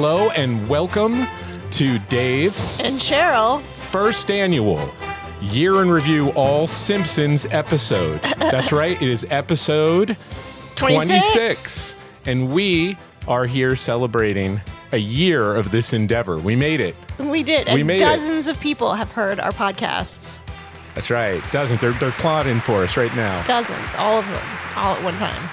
Hello and welcome to Dave and Cheryl first annual year in review all Simpsons episode. That's right, it is episode 26. And we are here celebrating a year of this endeavor. We made it. We did. And dozens of people have heard our podcasts. That's right. Dozens. They're plotting for us right now. Dozens. All of them. All at one time.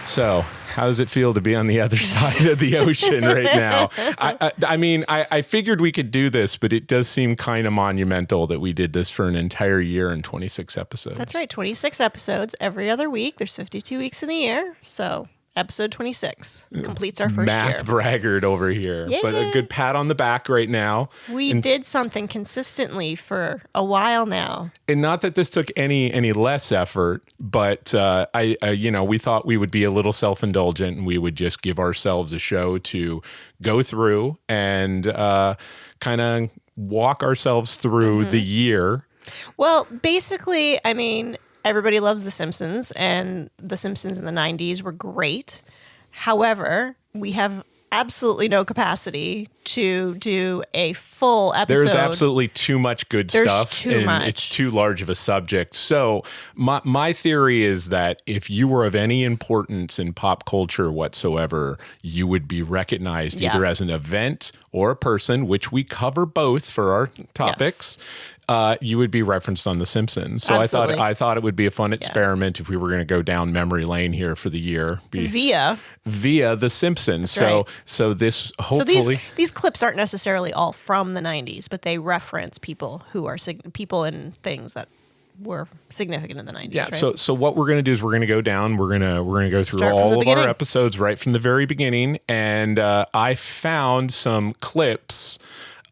So, how does it feel to be on the other side of the ocean right now? I figured we could do this, but it does seem kind of monumental that we did this for an entire year and 26 episodes. That's right. 26 episodes every other week. There's 52 weeks in a year. So episode 26 completes our first year. Math braggart over here. Yay. But a good pat on the back right now. We did something consistently for a while now. And not that this took any less effort, but we thought we would be a little self-indulgent and we would just give ourselves a show to go through and kind of walk ourselves through the year. Well, basically, I mean, everybody loves The Simpsons, and The Simpsons in the 90s were great. However, we have absolutely no capacity to do a full episode. There's absolutely too much good stuff. Too much. It's too large of a subject. So my theory is that if you were of any importance in pop culture whatsoever, you would be recognized either as an event or a person, which we cover both for our topics. Yes. You would be referenced on The Simpsons. So absolutely. I thought it would be a fun experiment if we were going to go down memory lane here for the year. Via The Simpsons. So this hopefully... So these clips aren't necessarily all from the 90s, but they reference people who are people and things that were significant in the 90s. Yeah. Right? So what we're going to do is we're going to go down. We're going to go through all of our episodes right from the very beginning. And I found some clips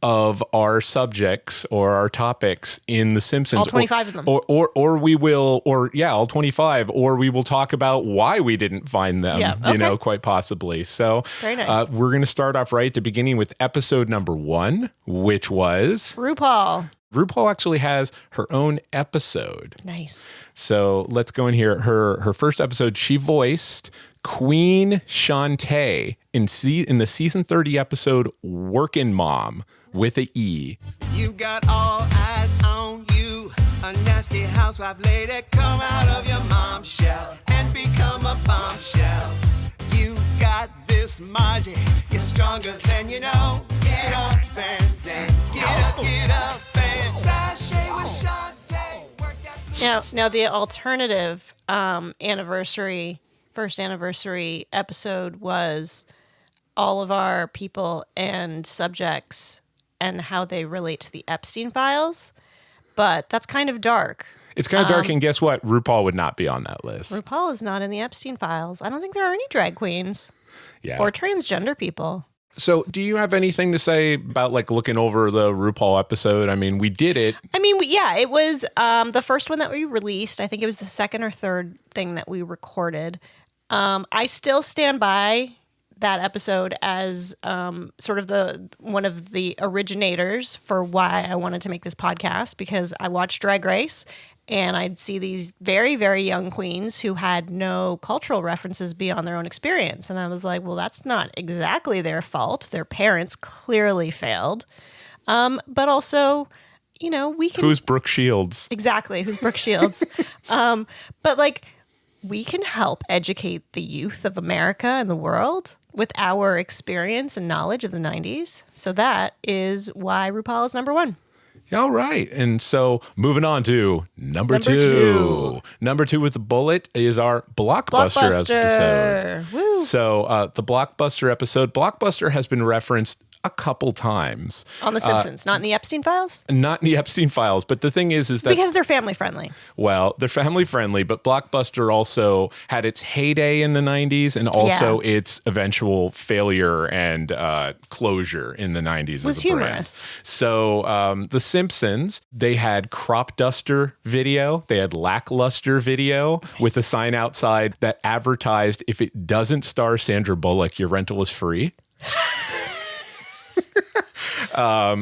of our subjects or our topics in The Simpsons. All 25 of them. Or we will, all 25, or we will talk about why we didn't find them, quite possibly. So very nice. We're going to start off right at the beginning with episode number 1, which was... RuPaul. RuPaul actually has her own episode. Nice. So let's go in here. Her first episode, she voiced Queen Shantae in the season 30 episode Workin' Mom with a E. You got all eyes on you, a nasty housewife lady. Come out of your mom's shell and become a bombshell. You got this Margie, you're stronger than you know. Get up and dance, get up and sashay with Shantae. Now the alternative first anniversary episode was all of our people and subjects and how they relate to the Epstein Files, but that's kind of dark. It's kind of dark, and guess what? RuPaul would not be on that list. RuPaul is not in the Epstein Files. I don't think there are any drag queens or transgender people. So do you have anything to say about looking over the RuPaul episode? I mean, we did it. I mean, it was the first one that we released. I think it was the second or third thing that we recorded. I still stand by that episode as sort of one of the originators for why I wanted to make this podcast, because I watched Drag Race and I'd see these very, very young queens who had no cultural references beyond their own experience. And I was like, well, that's not exactly their fault. Their parents clearly failed. But also, we can... Who's Brooke Shields? Exactly. Who's Brooke Shields? But we can help educate the youth of America and the world with our experience and knowledge of the 90s. So that is why RuPaul is number 1. All right. And so moving on to number two. Number 2 with the bullet is our Blockbuster episode. Woo. So the Blockbuster episode, Blockbuster has been referenced a couple times. On The Simpsons, not in the Epstein Files? Not in the Epstein Files, but the thing is that... Because they're family friendly. Well, they're family friendly, but Blockbuster also had its heyday in the 90s and also its eventual failure and closure in the 90s as a brand. Humorous. So The Simpsons, they had crop duster video, they had lackluster video with a sign outside that advertised if it doesn't star Sandra Bullock, your rental is free.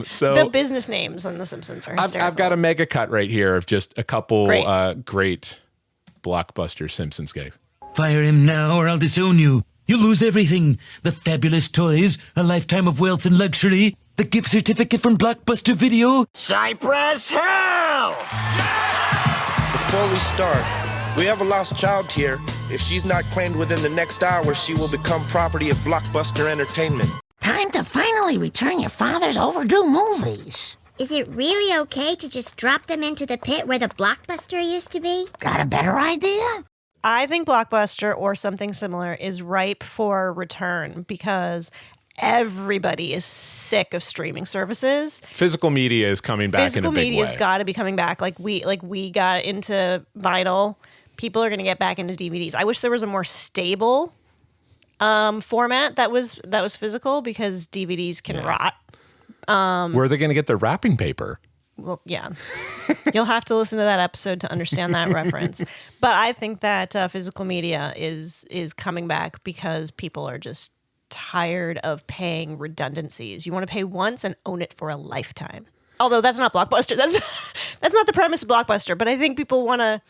So the business names on The Simpsons are hysterical. I've got a mega cut right here of just a couple great Blockbuster Simpsons gigs. Fire him now or I'll disown you. You lose everything. The fabulous toys, a lifetime of wealth and luxury, the gift certificate from Blockbuster Video. Cypress Hill! Before we start, we have a lost child here. If she's not claimed within the next hour, she will become property of Blockbuster Entertainment. Time to finally return your father's overdue movies. Is it really okay to just drop them into the pit where the Blockbuster used to be? Got a better idea? I think Blockbuster or something similar is ripe for return because everybody is sick of streaming services. Physical media is coming back in a Physical big way. media's got to be coming back. Like we got into vinyl. People are going to get back into DVDs. I wish there was a more stable format that was physical because DVDs can rot. Where are they going to get their wrapping paper? Well, yeah. You'll have to listen to that episode to understand that reference. But I think that physical media is coming back because people are just tired of paying redundancies. You want to pay once and own it for a lifetime. Although that's not Blockbuster. That's not the premise of Blockbuster. But I think people want to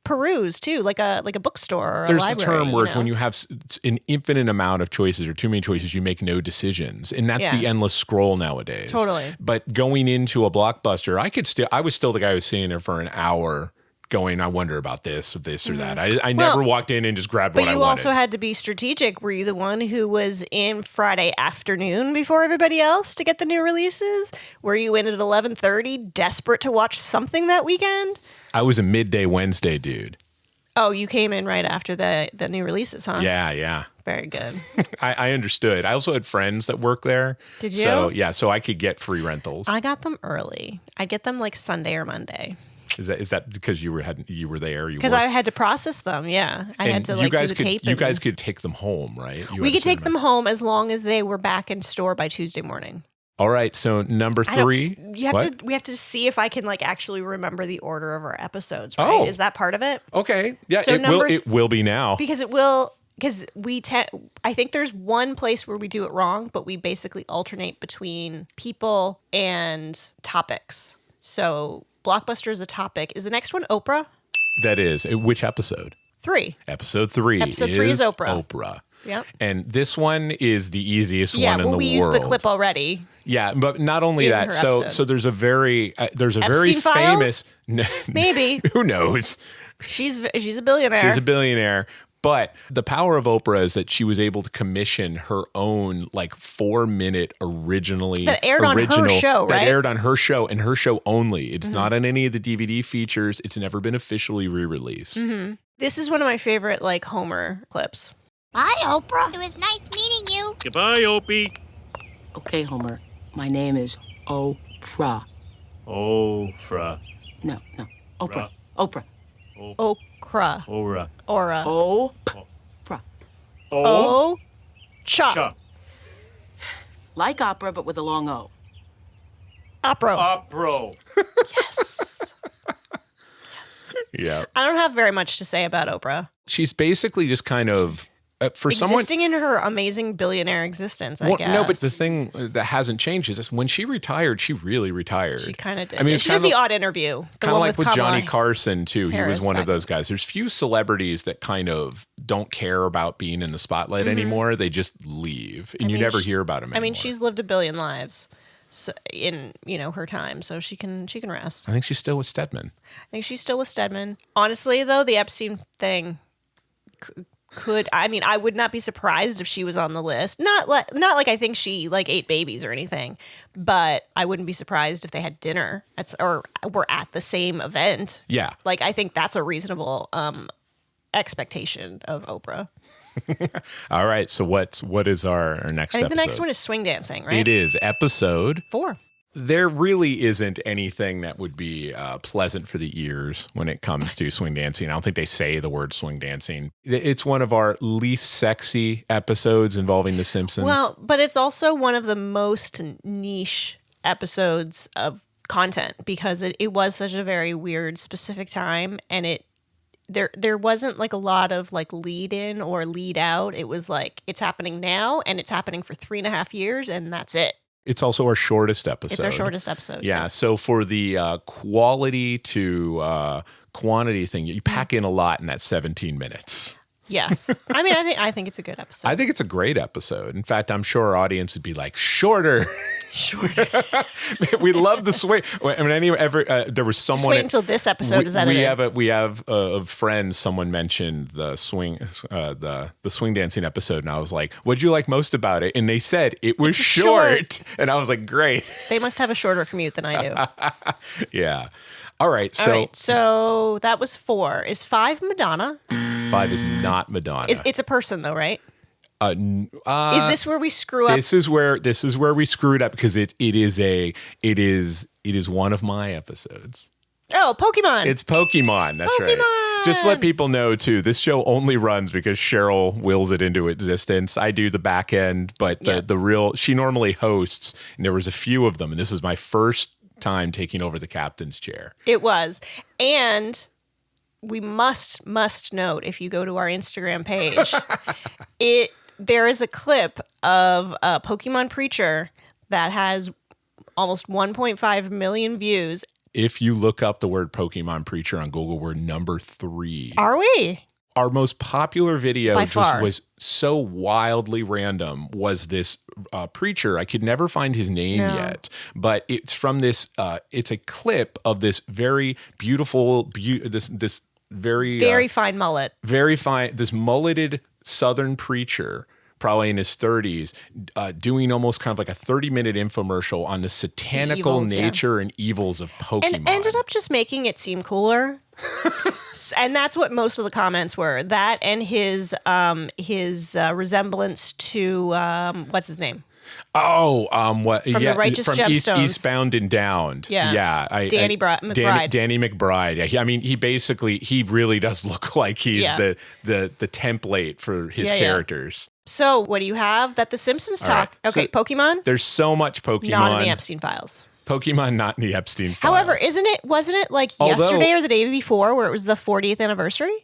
peruse too, like a bookstore or There's a library. a term where you know? when you have an infinite amount of choices or too many choices, you make no decisions, and that's the endless scroll nowadays. Totally. But going into a Blockbuster, I was still the guy who was sitting there for an hour going, I wonder about this or that. I never walked in and just grabbed what I wanted. But you also had to be strategic. Were you the one who was in Friday afternoon before everybody else to get the new releases? Were you in at 11:30, desperate to watch something that weekend? I was a midday Wednesday dude. Oh, you came in right after the new releases, huh? Yeah. Very good. I understood. I also had friends that work there. Did you? So I could get free rentals. I got them early. I'd get them like Sunday or Monday. Is that because you were there? Because I had to process them. Yeah, I had to do the tape. You guys could take them home, right? We could take them home as long as they were back in store by Tuesday morning. All right. So number 3. We have to see if I can like actually remember the order of our episodes. Right? Oh. Is that part of it? Okay. Yeah. So it will be now. Because I think there's one place where we do it wrong, but we basically alternate between people and topics. So Blockbuster is a topic. Is the next one Oprah? That is. Which episode? 3. Episode 3. Episode 3 is Oprah. Oprah. Yep. And this one is the easiest one in the world. We used the clip already. Yeah, but not only In that. her So episode. there's a very Epstein famous. Maybe. Who knows? She's a billionaire. She's a billionaire. But the power of Oprah is that she was able to commission her own like 4-minute original on her show, that right? aired on her show and her show only. It's not on any of the DVD features. It's never been officially re-released. Mm-hmm. This is one of my favorite like Homer clips. Bye, Oprah. It was nice meeting you. Goodbye, Opie. Okay, Homer. My name is Oprah. Oprah. No. Oprah. Oprah. Okra. Ora. Aura. Oprah. Oh. Cha. Like opera, but with a long O. Opera. Opro. Yes. Yeah. I don't have very much to say about Oprah. She's basically just kind of for someone Existing in her amazing billionaire existence, I guess. No, but the thing that hasn't changed is this: when she retired, she really retired. She kind of did. I mean, it's she kind does of the odd interview. Kind of like with Johnny Carson too. He was Harris one of back. those guys. There's few celebrities that kind of don't care about being in the spotlight anymore. They just leave, and you never hear about them anymore. I mean, she's lived a billion lives in her time, so she can rest. I think she's still with Stedman. I think she's still with Stedman. Honestly, though, the Epstein thing I would not be surprised if she was on the list. Not like I think she like ate babies or anything, but I wouldn't be surprised if they had dinner or were at the same event. Yeah. Like I think that's a reasonable expectation of Oprah. All right. So what is our next I think episode? the next one is swing dancing, right? It is episode 4. There really isn't anything that would be pleasant for the ears when it comes to swing dancing. I don't think they say the word swing dancing. It's one of our least sexy episodes involving The Simpsons. Well, but it's also one of the most niche episodes of content because it was such a very weird, specific time, and there wasn't like a lot of like lead in or lead out. It was like it's happening now, and it's happening for 3.5 years, and that's it. It's also our shortest episode. It's our shortest episode. Yeah. So for the quality to quantity thing, you pack in a lot in that 17 minutes. Yes. I mean, I think it's a good episode. I think it's a great episode. In fact, I'm sure our audience would be like, shorter. We love the swing. I mean, there was someone. Just wait until this episode is edited. We have a friend. Someone mentioned the swing, the swing dancing episode, and I was like, "What'd you like most about it?" And they said it was short, and I was like, "Great." They must have a shorter commute than I do. Yeah. All right. So that was 4. Is 5 Madonna? 5 is not Madonna. It's a person though, right? Is this where we screw up? This is where we screwed up because it is one of my episodes. Oh, Pokemon. It's Pokemon. That's right. Just let people know too. This show only runs because Cheryl wills it into existence. I do the back end, but the real she normally hosts, and there was a few of them, and this is my first time taking over the captain's chair. It was, and we must note if you go to our Instagram page, there is a clip of a Pokemon Preacher that has almost 1.5 million views. If you look up the word Pokemon Preacher on Google, we're number 3. Are we? Our most popular video By just far. was so wildly random was this preacher. I could never find his name yet, but it's from this, it's a clip of this very beautiful, this very fine mullet. Very fine, this mulleted Southern preacher, probably in his 30s, doing almost kind of like a 30-minute infomercial on the satanical nature and evils of Pokemon. And ended up just making it seem cooler. And that's what most of the comments were. That and his resemblance to what's his name? Oh, what? From the Righteous Gemstones. Eastbound and Downed. Yeah. Danny McBride. Danny McBride. Yeah, I mean, he really does look like he's the template for his characters. So what do you have that the Simpsons talk? Right. Okay, So Pokemon. There's so much Pokemon. Not in the Epstein Files. Pokemon not in the Epstein Files. However, wasn't it like yesterday or the day before where it was the 40th anniversary?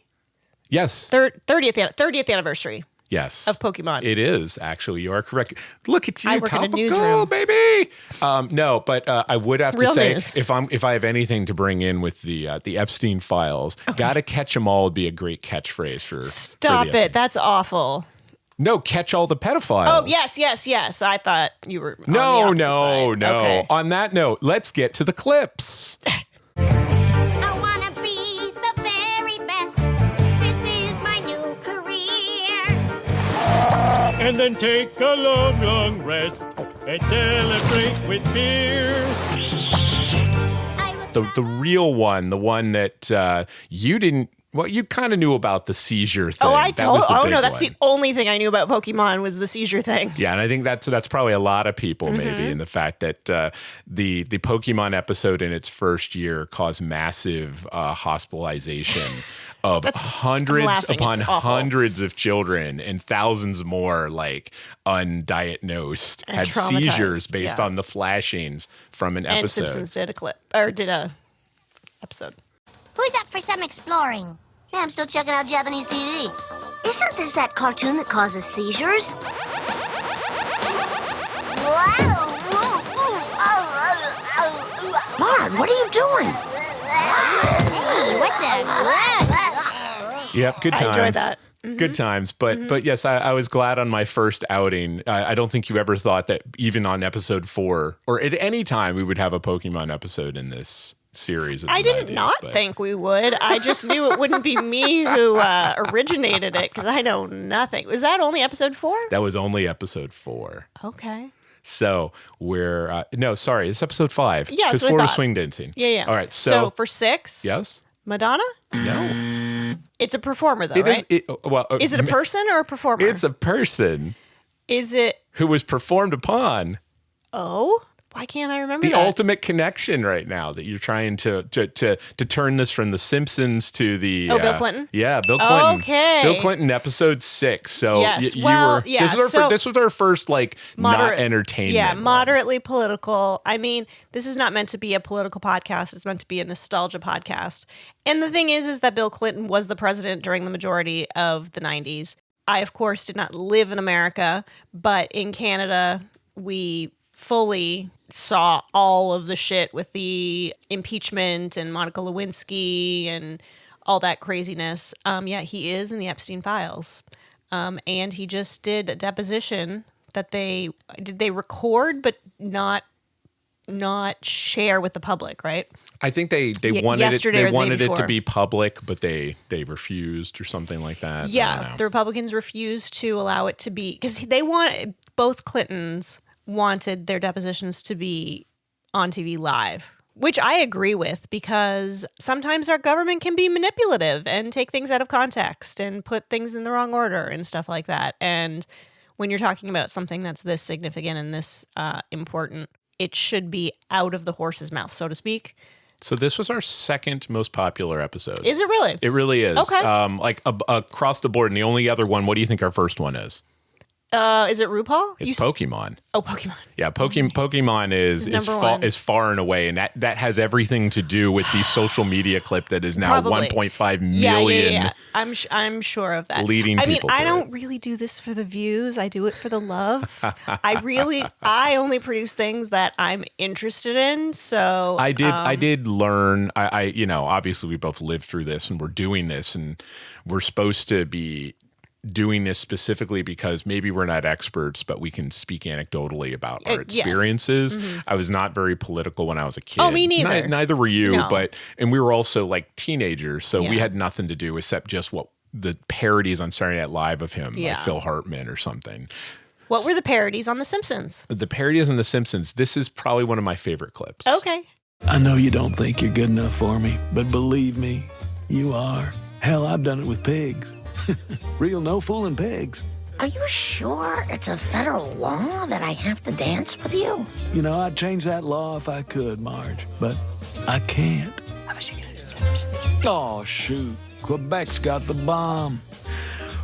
Yes. 30th anniversary. Yes. Of Pokemon. It is, actually. You are correct. Look at you, I work in a topical, newsroom. baby. No, but I would have to Real say, news. if I have anything to bring in with the Epstein Files, gotta catch them all would be a great catchphrase for. Stop for the it. That's awful. No, catch all the pedophiles. Oh, yes. I thought you were on No. the opposite side. Okay. On that note, let's get to the clips. I wanna be the very best. This is my new career. And then take a long, long rest and celebrate with beer. The real one, the one that you didn't. Well, you kind of knew about the seizure thing. That's the only thing I knew about Pokemon was the seizure thing. Yeah, and I think that's probably a lot of people maybe in the fact that the Pokemon episode in its first year caused massive hospitalization of hundreds upon hundreds of children, and thousands more like undiagnosed And had traumatized, seizures based on the flashings from an And episode. Simpsons did a episode. Who's up for some exploring? Yeah, I'm still checking out Japanese TV. Isn't this that cartoon that causes seizures? Bard, what are you doing? Hey, what the? Yep, good I times. enjoyed that. Good times, but yes, I was glad on my first outing. I don't think you ever thought that even on episode 4 or at any time we would have a Pokemon episode in this series. Of I the did 90s, not but think we would. I just knew it wouldn't be me who originated it because I know nothing. Was that only episode 4? that was only episode 4. Okay. So we're no, sorry, it's episode 5. Yeah, because that's what I 4 was thought. swing dancing. Yeah. All right, So for 6, yes, Madonna? no, It's a performer though, it right? is. Is it a person or a performer? It's a person Is it? who was performed upon. Oh, why can't I remember The that? ultimate connection right now that you're trying to turn this from the Simpsons to the Bill Clinton? Yeah, Bill Clinton. Okay. Bill Clinton, episode 6. So Yes, you well, were. yeah, This was our first like not entertainment. Yeah, one. moderately political. I mean, this is not meant to be a political podcast. It's meant to be a nostalgia podcast. And the thing is that Bill Clinton was the president during the majority of the 90s. I, of course, did not live in America, but in Canada, we fully saw all of the shit with the impeachment and Monica Lewinsky and all that craziness. Yeah, he is in the Epstein Files. And he just did a deposition that they record, but not share with the public, right? I think they wanted yesterday or the day it to before. be public, but they refused or something like that. I don't Yeah, know. the Republicans refused to allow it to be, because both Clintons wanted their depositions to be on TV live, which I agree with, because sometimes our government can be manipulative and take things out of context and put things in the wrong order and stuff like that. And when you're talking about something that's this significant and this important, it should be out of the horse's mouth, so to speak. So this was our second most popular episode. Is it really? It really is. Okay. Across the board. And the only other one, what do you think our first one is? Is it RuPaul? It's Pokemon. Pokemon. Yeah, Pokemon is far and away, and that has everything to do with the social media clip that is now Probably. 1.5 million. Yeah. I'm sure of that. Leading people I to don't really do this for the views. I do it for the love. I only produce things that I'm interested in. So I did learn. I obviously we both lived through this, and we're doing this, and we're supposed to be doing this specifically because maybe we're not experts, but we can speak anecdotally about our experiences. Yes. Mm-hmm. I was not very political when I was a kid. Oh, me neither. Neither were you, No. and we were also like teenagers, so we Yeah. had nothing to do except just what the parodies on Saturday Night Live of him, Yeah. like Phil Hartman or something. What were the parodies on The Simpsons? The parodies on The Simpsons, this is probably one of my favorite clips. Okay. I know you don't think you're good enough for me, but believe me, you are. Hell, I've done it with pigs. Real no fooling pigs. Are you sure it's a federal law that I have to dance with you? You know, I'd change that law if I could, Marge, but I can't. Oh, shoot. Quebec's got the bomb.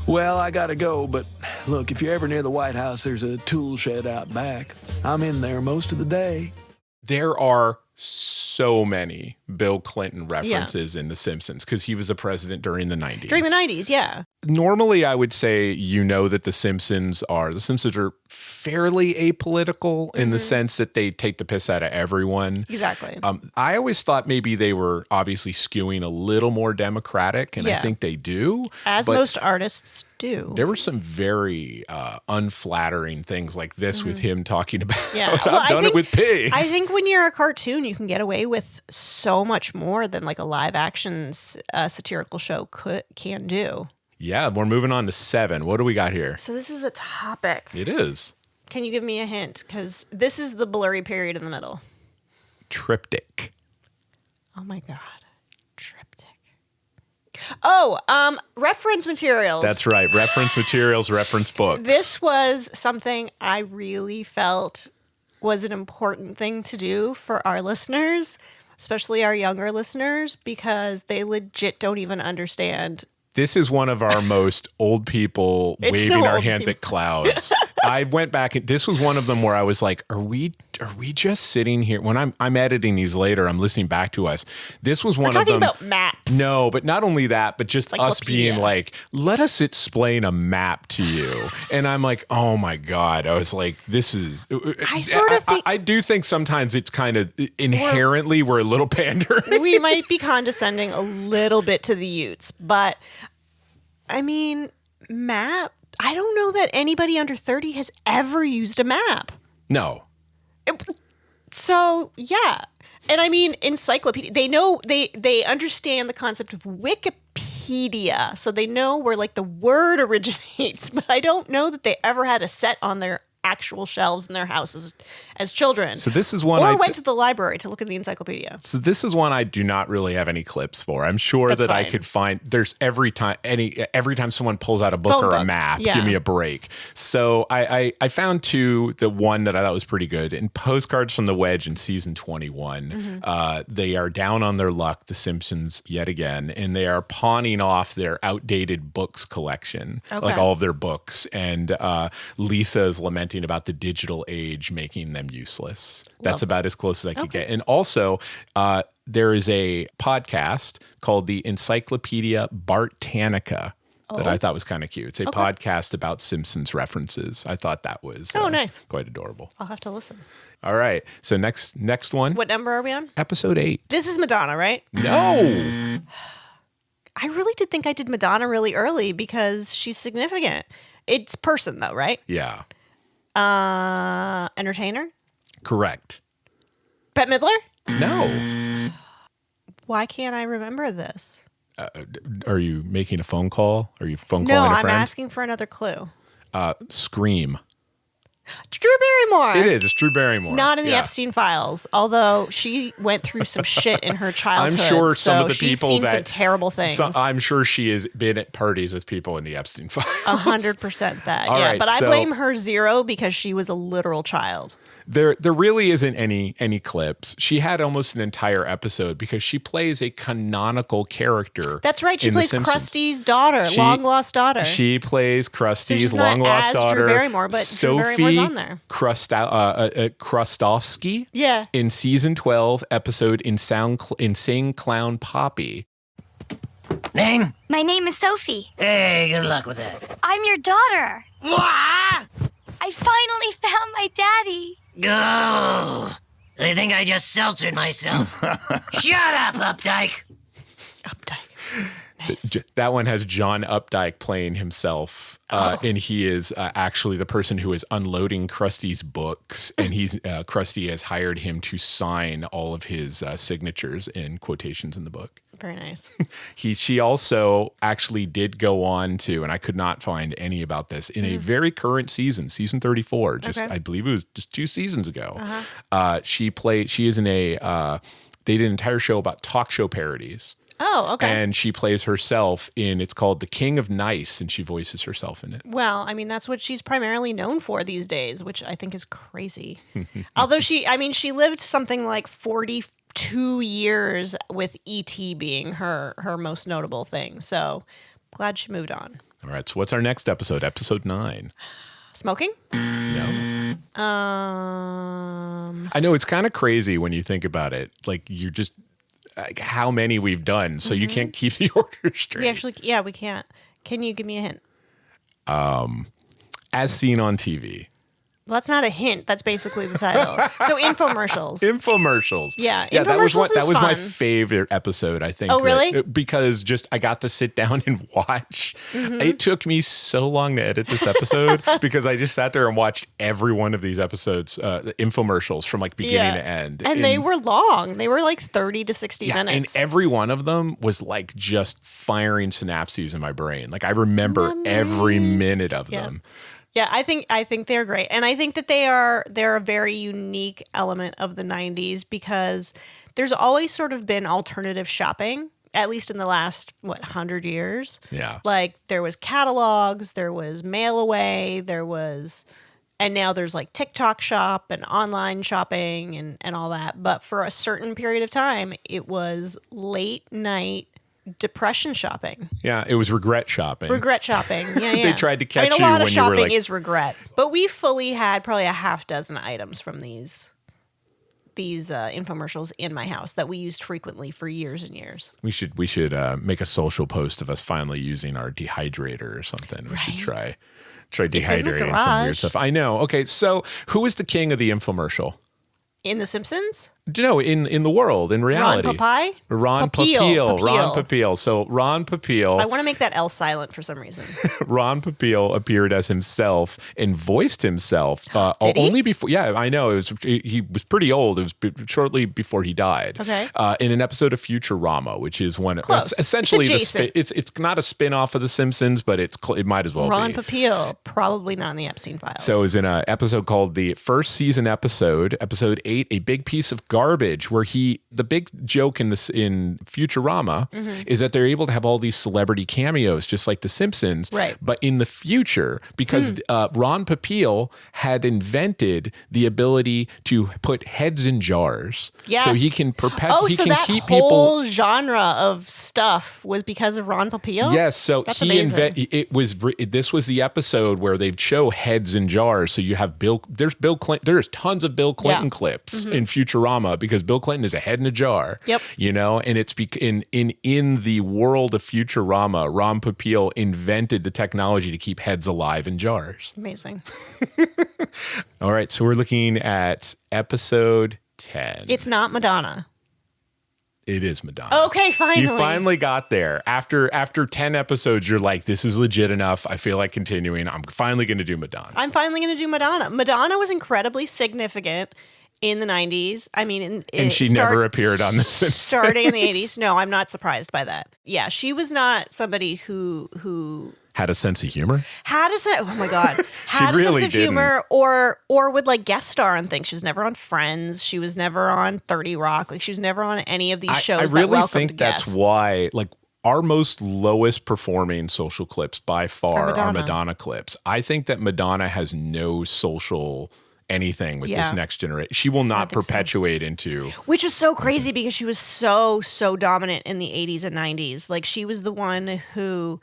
Well, I gotta go, but look, if you're ever near the White House, there's a tool shed out back. I'm in there most of the day. There are so many Bill Clinton references in The Simpsons because he was a president during the 90s. During the 90s, yeah. Normally, I would say that the Simpsons are fairly apolitical in the sense that they take the piss out of everyone. Exactly. I always thought maybe they were obviously skewing a little more Democratic, and I think they do. As most artists do. There were some very unflattering things like this with him talking about, I've done it with pigs. I think when you're a cartoon, you can get away with so much more than like a live action satirical show can do. Yeah, we're moving on to 7. What do we got here? So this is a topic. It is. Can you give me a hint? Because this is the blurry period in the middle. Triptych. Oh my God. Triptych. Oh, reference materials. That's right. Reference materials, reference books. This was something I really felt was an important thing to do for our listeners, especially our younger listeners, because they legit don't even understand. This is one of our most old people waving our hands at clouds. I went back and this was one of them where I was like, are we just sitting here? When I'm editing these later, I'm listening back to us. This was one of them. We're talking about maps. No, but not only that, but just us being like, let us explain a map to you. And I'm like, oh my God. I was like, this is. I do think sometimes it's kind of inherently we're a little pandering. We might be condescending a little bit to the Utes, but I mean, map. I don't know that anybody under 30 has ever used a map. No. So, yeah. And I mean, encyclopedia, they understand the concept of Wikipedia. So they know where like the word originates, but I don't know that they ever had a set on their actual shelves in their houses as children. So this is one or went to the library to look at the encyclopedia. So this is one I do not really have any clips for. I'm sure That's that fine. I could find. There's every time someone pulls out a book or a map, give me a break. So I found 2. The one that I thought was pretty good in Postcards from the Wedge in season 21. They are down on their luck, the Simpsons yet again, and they are pawning off their outdated books collection, like all of their books. And Lisa is lamenting about the digital age making them useless. That's about as close as I could get. And also, there is a podcast called the Encyclopedia Bartanica that I thought was kind of cute. It's a podcast about Simpsons references. I thought that was nice. Quite adorable. I'll have to listen. All right. So next one. What number are we on? Episode 8. This is Madonna, right? No. I really did think I did Madonna really early because she's significant. It's person though, right? Yeah. Entertainer? Correct. Bette Midler? No. Why can't I remember this? Are you making a phone call? Are you phone No, calling a I'm friend? asking for another clue. Scream. Drew Barrymore. It is. It's Drew Barrymore. Not in the Yeah. Epstein Files, although she went through some shit in her childhood. I'm sure some of the she's people seen that some terrible things. I'm sure she has been at parties with people in the Epstein Files. 100% that. All yeah, right, but I so- blame her zero because she was a literal child. There really isn't any clips. She had almost an entire episode because she plays a canonical character. That's right. She in The plays Simpsons. Krusty's daughter, long lost daughter. She plays So Krusty's she's not long lost as daughter. Drew Barrymore, but Drew Barrymore's on there. Krustowski. Yeah. In season 12 episode Insane Clown Poppy. Name? My name is Sophie. Hey, good luck with that. I'm your daughter. What? I finally found my daddy. Go. I think I just seltzered myself. Shut up, Updike. That one has John Updike playing himself, and he is actually the person who is unloading Krusty's books, and Krusty has hired him to sign all of his signatures and quotations in the book. Very nice. She also actually did go on to, and I could not find any about this, in a very current season 34. I believe it was just 2 seasons ago. She is in they did an entire show about talk show parodies. Oh, okay. And she plays herself it's called The King of Nice, and she voices herself in it. Well, I mean, that's what she's primarily known for these days, which I think is crazy. Although she lived something like 42 years with E.T. being her most notable thing. So glad she moved on. All right. So what's our next episode? Episode 9. Smoking? No. I know it's kind of crazy when you think about it. Like you're just how many we've done, so you can't keep the order straight. We can't. Can you give me a hint? As seen on TV. Well, that's not a hint. That's basically the title. So infomercials. Infomercials. Yeah, that was infomercials is my fun. favorite episode, I think. Oh, really? Because just I got to sit down and watch. It took me so long to edit this episode because I just sat there and watched every one of these episodes, infomercials from like beginning to end. And they were long. They were like 30 to 60 minutes. And every one of them was like just firing synapses in my brain. Like I remember every minute of them. Yeah, I think they're great. And I think that they're a very unique element of the 90s because there's always sort of been alternative shopping, at least in the last 100 years. Yeah. Like there was catalogs, there was mail away, and now there's like TikTok shop and online shopping and all that. But for a certain period of time, it was late night depression shopping. Yeah, it was regret shopping. Regret shopping. Yeah, yeah. They tried to catch a you lot of when you were shopping like, is regret. But we fully had probably a half dozen items from these infomercials in my house that we used frequently for years and years. We should make a social post of us finally using our dehydrator or something. We should try dehydrating some weird stuff. I know. Okay, so who is the king of the infomercial? In The Simpsons? No, in the world, in reality. Ron Popeil? Ron Popeil. Ron Popeil. So Ron Popeil. I want to make that L silent for some reason. Ron Popeil appeared as himself and voiced himself. Did he? Only before. Yeah, I know. He was pretty old. It was shortly before he died. Okay. In an episode of Futurama, which is one Close. essentially It's it's not a spin-off of The Simpsons, but it might as well Ron be. Popeil, probably not in the Epstein Files. So it was in an episode called the first season episode 8, A Big Piece of Garbage, where the big joke in Futurama is that they're able to have all these celebrity cameos, just like The Simpsons. Right. But in the future, because Ron Popeil had invented the ability to put heads in jars. Yes. So he can keep whole people. genre of stuff was because of Ron Popeil? Yes, so That's he amazing. this was the episode where they'd show heads in jars. So you have there's tons of Bill Clinton clips in Futurama because Bill Clinton is a head in a jar. Yep. And it's in the world of Futurama, Ron Popeil invented the technology to keep heads alive in jars. Amazing. All right, so we're looking at episode 10. It's not Madonna. It is Madonna. Okay, finally. You finally got there. After 10 episodes, you're like, this is legit enough. I feel like continuing. I'm finally going to do Madonna. I'm finally going to do Madonna. Madonna was incredibly significant in the 90s. I mean, and she never appeared on The Simpsons. Starting in the 80s. No, I'm not surprised by that. Yeah, she was not somebody who had a sense of humor. Oh my god, had a really sense of humor, or would like guest star on things. She was never on Friends. She was never on 30 Rock. Like she was never on any of these shows. I really that think that's guests. why, like, our most lowest performing social clips by far are Madonna clips. I think that Madonna has no social anything with this next generation. She will not perpetuate into. Which is so crazy because she was so dominant in the 80s and 90s. Like she was the one who,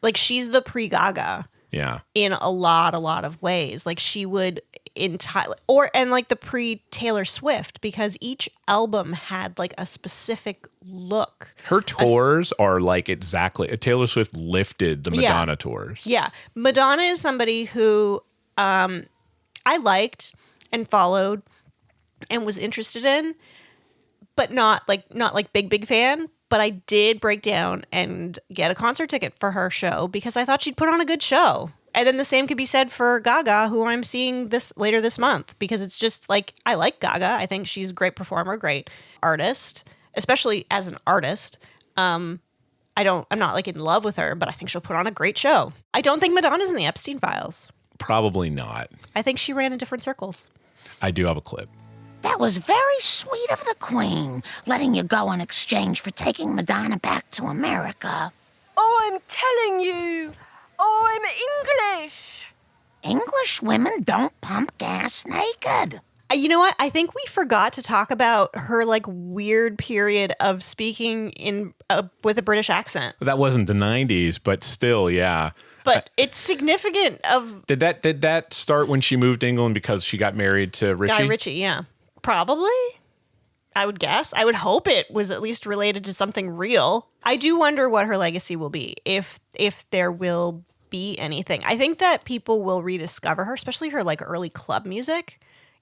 like she's the pre-Gaga. Yeah. In a lot of ways. Like she would and like the pre-Taylor Swift, because each album had like a specific look. Her tours are like exactly. Taylor Swift lifted the Madonna tours. Yeah. Madonna is somebody who I liked and followed and was interested in, but not like big fan. But I did break down and get a concert ticket for her show because I thought she'd put on a good show. And then the same could be said for Gaga, who I'm seeing later this month, because it's just like, I like Gaga. I think she's a great performer, great artist, especially as an artist. I'm not like in love with her, but I think she'll put on a great show. I don't think Madonna's in the Epstein Files. Probably not. I think she ran in different circles. I do have a clip. That was very sweet of the Queen, letting you go in exchange for taking Madonna back to America. Oh, I'm telling you. Oh, I'm English. English women don't pump gas naked. You know what? I think we forgot to talk about her like weird period of speaking in with a British accent. That wasn't the 90s, but still, yeah. But it's significant. Did that start when she moved to England because she got married to Richie? Guy Ritchie, yeah. Probably. I would guess. I would hope it was at least related to something real. I do wonder what her legacy will be, if there will be anything. I think that people will rediscover her, especially her like early club music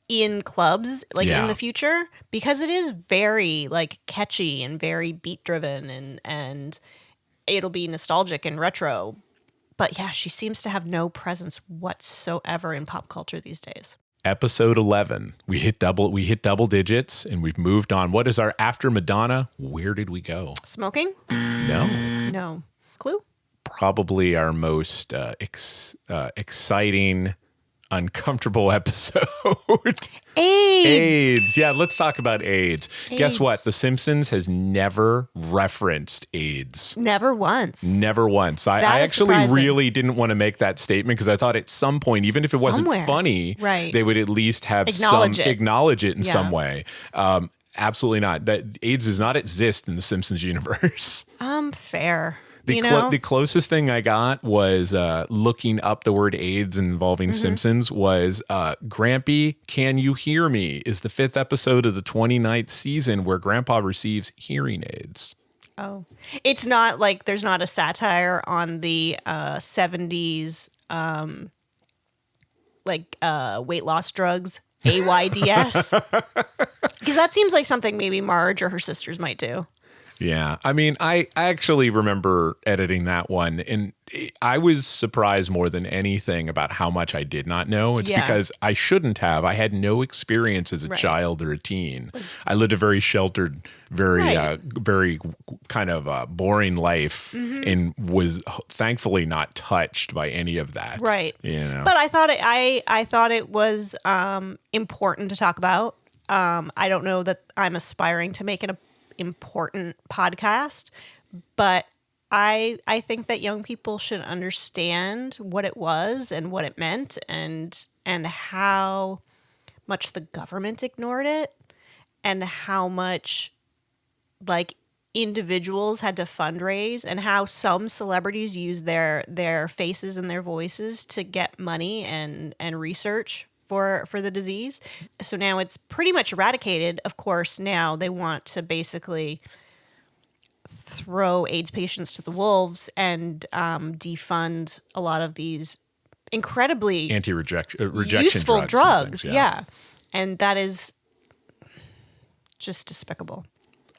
in clubs in the future, because it is very like catchy and very beat driven and it'll be nostalgic and retro. But yeah, she seems to have no presence whatsoever in pop culture these days. Episode 11. We hit double digits and we've moved on. What is our after Madonna? Where did we go? Smoking? No. Clue? Probably our most exciting, uncomfortable episode. AIDS. Yeah, let's talk about AIDS. Guess what? The Simpsons has never referenced AIDS. Never once. I actually really didn't want to make that statement because I thought at some point, even if it wasn't funny, they would at least have acknowledge it in some way. Absolutely not. That AIDS does not exist in the Simpsons universe. Fair. The closest thing I got was looking up the word AIDS involving Simpsons was Grampy, Can You Hear Me? Is the 5th episode of the 29th season where Grandpa receives hearing aids. Oh, it's not like there's not a satire on the 70s weight loss drugs, AIDS. Because that seems like something maybe Marge or her sisters might do. Yeah. I mean, I actually remember editing that one, and I was surprised more than anything about how much I did not know. It's because I shouldn't have. I had no experience as a child or a teen. I lived a very sheltered, very kind of boring life and was thankfully not touched by any of that. Right. You know? But I thought it was important to talk about. I don't know that I'm aspiring to make an important podcast, but I think that young people should understand what it was and what it meant and how much the government ignored it and how much like individuals had to fundraise and how some celebrities use their faces and their voices to get money and research for the disease. So now it's pretty much eradicated. Of course, now they want to basically throw AIDS patients to the wolves and defund a lot of these incredibly rejection useful drugs. Yeah. And that is just despicable.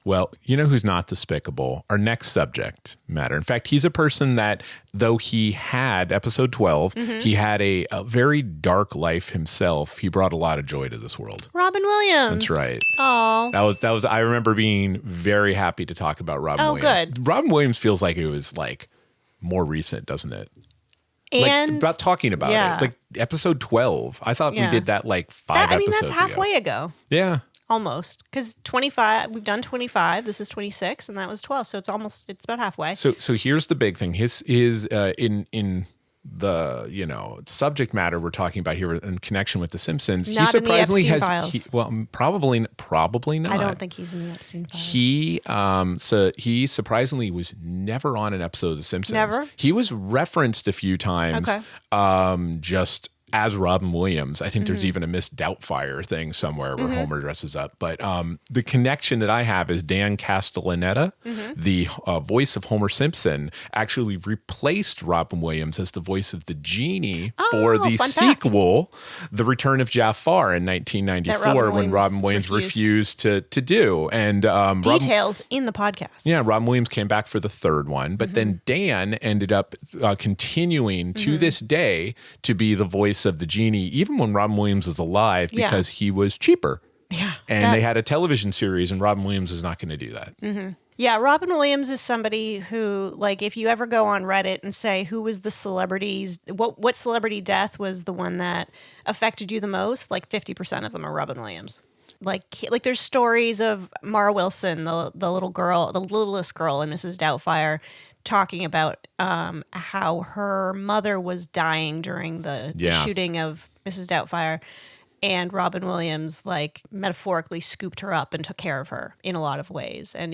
Well, you know who's not despicable? Our next subject matter. In fact, he's a person that, though he had, episode 12, he had a very dark life himself. He brought a lot of joy to this world. Robin Williams. That's right. Oh. That was. I remember being very happy to talk about Robin Williams. Good. Robin Williams feels like it was like more recent, doesn't it? And like, about talking about it. Like episode 12. I thought we did that like 5 episodes ago. that's halfway ago. Yeah. Almost, because 25, we've done 25. This is 26, and that was 12. So it's about halfway. So here's the big thing. His in the subject matter we're talking about here in connection with the Simpsons. Not he surprisingly in the has. Epstein Probably not. I don't think he's in the Epstein Files. He surprisingly was never on an episode of the Simpsons. Never? He was referenced a few times. Okay. Just as Robin Williams. I think there's even a Miss Doubtfire thing somewhere where Homer dresses up. But the connection that I have is Dan Castellaneta, the voice of Homer Simpson, actually replaced Robin Williams as the voice of the genie for the sequel, The Return of Jafar in 1994, when Robin Williams refused to do. And details in the podcast. Yeah, Robin Williams came back for the third one, but then Dan ended up continuing to this day to be the voice of the genie, even when Robin Williams is alive, because he was cheaper. Yeah. And they had a television series, and Robin Williams is not going to do that. Yeah, Robin Williams is somebody who, like, if you ever go on Reddit and say who was the celebrities, what celebrity death was the one that affected you the most, like 50% of them are Robin Williams. Like there's stories of Mara Wilson, the little girl, the littlest girl in Mrs. Doubtfire, talking about how her mother was dying during the shooting of Mrs. Doubtfire, and Robin Williams like metaphorically scooped her up and took care of her in a lot of ways. And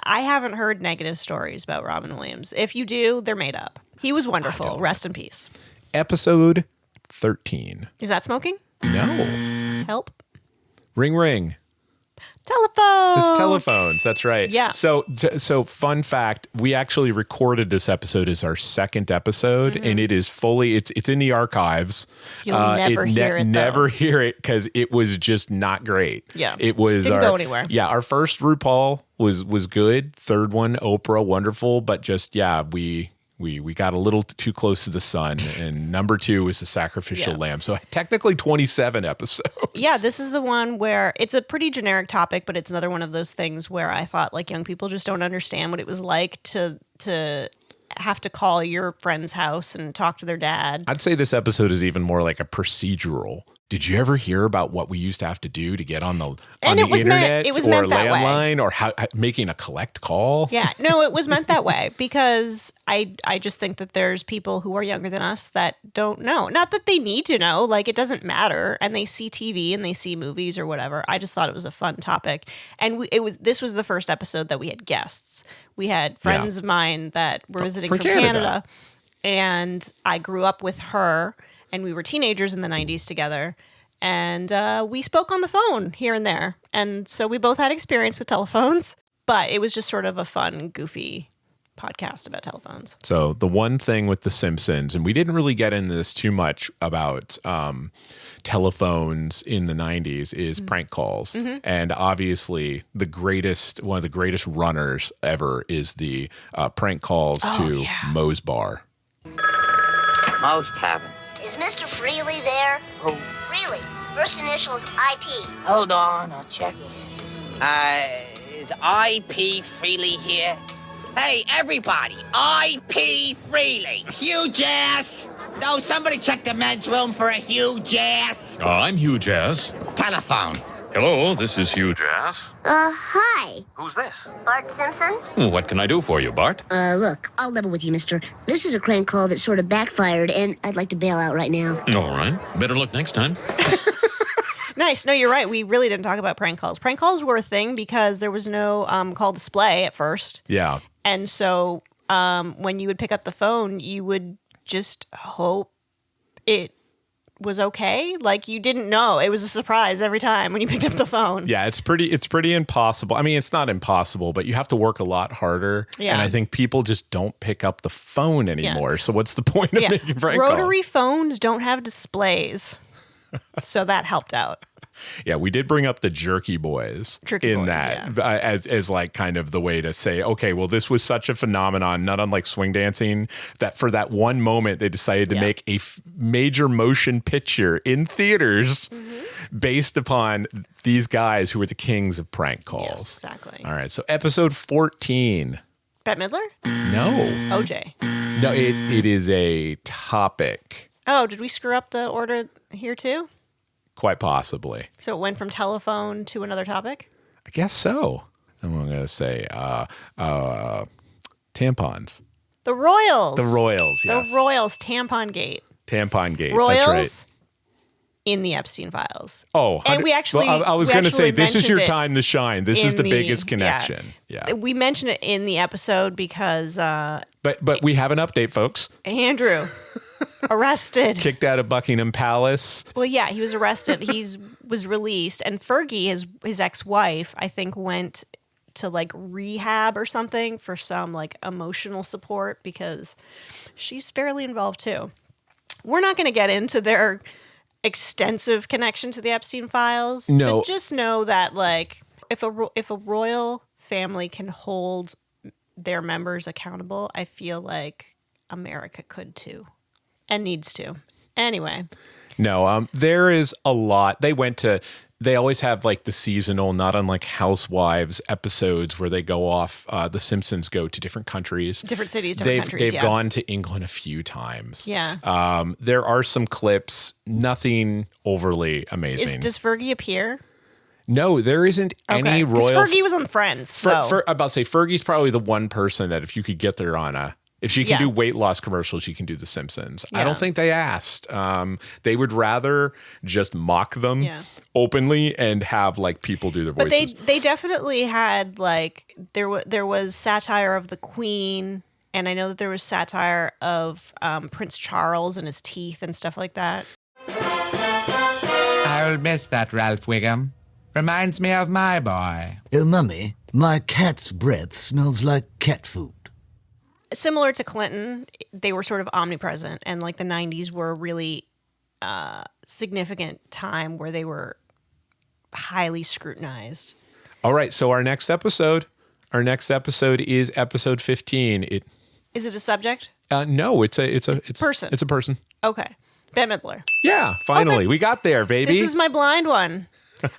I haven't heard negative stories about Robin Williams. If you do, they're made up. He was wonderful. Rest in peace. Episode 13. Is that smoking? No. Help. Ring, ring. Telephone. It's telephones. That's right. Yeah. So fun fact, we actually recorded this episode as our second episode, and it is fully, it's in the archives. You'll never hear it, Never hear it because it was just not great. Yeah. It was. Didn't go anywhere. Yeah. Our first RuPaul was good. Third one, Oprah, wonderful. But just, we got a little too close to the sun, and number 2 is the sacrificial lamb. So technically 27 episodes. Yeah, this is the one where it's a pretty generic topic, but it's another one of those things where I thought like young people just don't understand what it was like to have to call your friend's house and talk to their dad. I'd say this episode is even more like a procedural. Did you ever hear about what we used to have to do to get on the internet or landline or making a collect call? Yeah, no, it was meant that way because I just think that there's people who are younger than us that don't know. Not that they need to know, like it doesn't matter, and they see TV and they see movies or whatever. I just thought it was a fun topic, and this was the first episode that we had guests. We had friends of mine that were visiting from Canada, and I grew up with her. And we were teenagers in the 90s together. And we spoke on the phone here and there. And so we both had experience with telephones. But it was just sort of a fun, goofy podcast about telephones. So the one thing with The Simpsons, and we didn't really get into this too much about telephones in the 90s, is prank calls. And obviously one of the greatest runners ever is the prank calls to Moe's Bar. Moe's Tavern. Is Mr. Freely there? Who? Freely. First initial is IP. Hold on, I'll check. Is IP Freely here? Hey, everybody, IP Freely. Huge ass. No, somebody check the men's room for a huge ass. I'm Huge Ass. Telephone. Hello, this is Huge Ass. Hi. Who's this? Bart Simpson? What can I do for you, Bart? Look, I'll level with you, mister. This is a crank call that sort of backfired, and I'd like to bail out right now. All right. Better luck next time. Nice. No, you're right. We really didn't talk about prank calls. Prank calls were a thing because there was no call display at first. Yeah. And so when you would pick up the phone, you would just hope it was okay. Like you didn't know. It was a surprise every time when you picked up the phone. Yeah, it's pretty impossible. I mean, it's not impossible, but you have to work a lot harder. Yeah. And I think people just don't pick up the phone anymore. So what's the point of making prank calls? Rotary phones don't have displays. So that helped out. Yeah, we did bring up the Jerky Boys as like kind of the way to say, okay, well, this was such a phenomenon, not unlike swing dancing, that for that one moment they decided to make a major motion picture in theaters based upon these guys who were the kings of prank calls. Yes, exactly. All right, so episode 14. Bette Midler? No. OJ. No, it is a topic. Oh, did we screw up the order here too? Quite possibly. So it went from telephone to another topic? I guess so. I'm going to say tampons. The Royals. The Royals, yes. The Royals, Tampon Gate. Tampon Gate, Royals that's right. in the Epstein Files. Oh, and we actually... Well, I was going to say, this is your time to shine. This is the biggest connection. Yeah. We mentioned it in the episode because... But we have an update, folks. Andrew, arrested. Kicked out of Buckingham Palace. Well, yeah, he was arrested. Was released. And Fergie, his ex-wife, I think went to like rehab or something for some like emotional support because she's fairly involved too. We're not going to get into their extensive connection to the Epstein Files. No. But just know that like if a royal family can hold their members accountable, I feel like America could too and needs to. Anyway. No, there is a lot. They always have like the seasonal, not unlike Housewives episodes where they go off. The Simpsons go to different countries, different cities, different countries. They've gone to England a few times. Yeah. There are some clips, nothing overly amazing. Does Fergie appear? No, there isn't any royal. Fergie was on Friends. So. I'm about to say Fergie's probably the one person that if you could get there on if she can do weight loss commercials, she can do The Simpsons. Yeah. I don't think they asked. They would rather just mock them openly and have like people do their voices. But they definitely had like there was satire of the Queen, and I know that there was satire of Prince Charles and his teeth and stuff like that. I'll miss that, Ralph Wiggum. Reminds me of my boy. Mummy, my cat's breath smells like cat food. Similar to Clinton, they were sort of omnipresent, and like the 90s were a really significant time where they were highly scrutinized. All right, so our next episode is episode 15. Is it a subject? No, it's a person. It's a person. Okay. Bette Midler. Yeah, finally. We got there, baby. This is my blind one.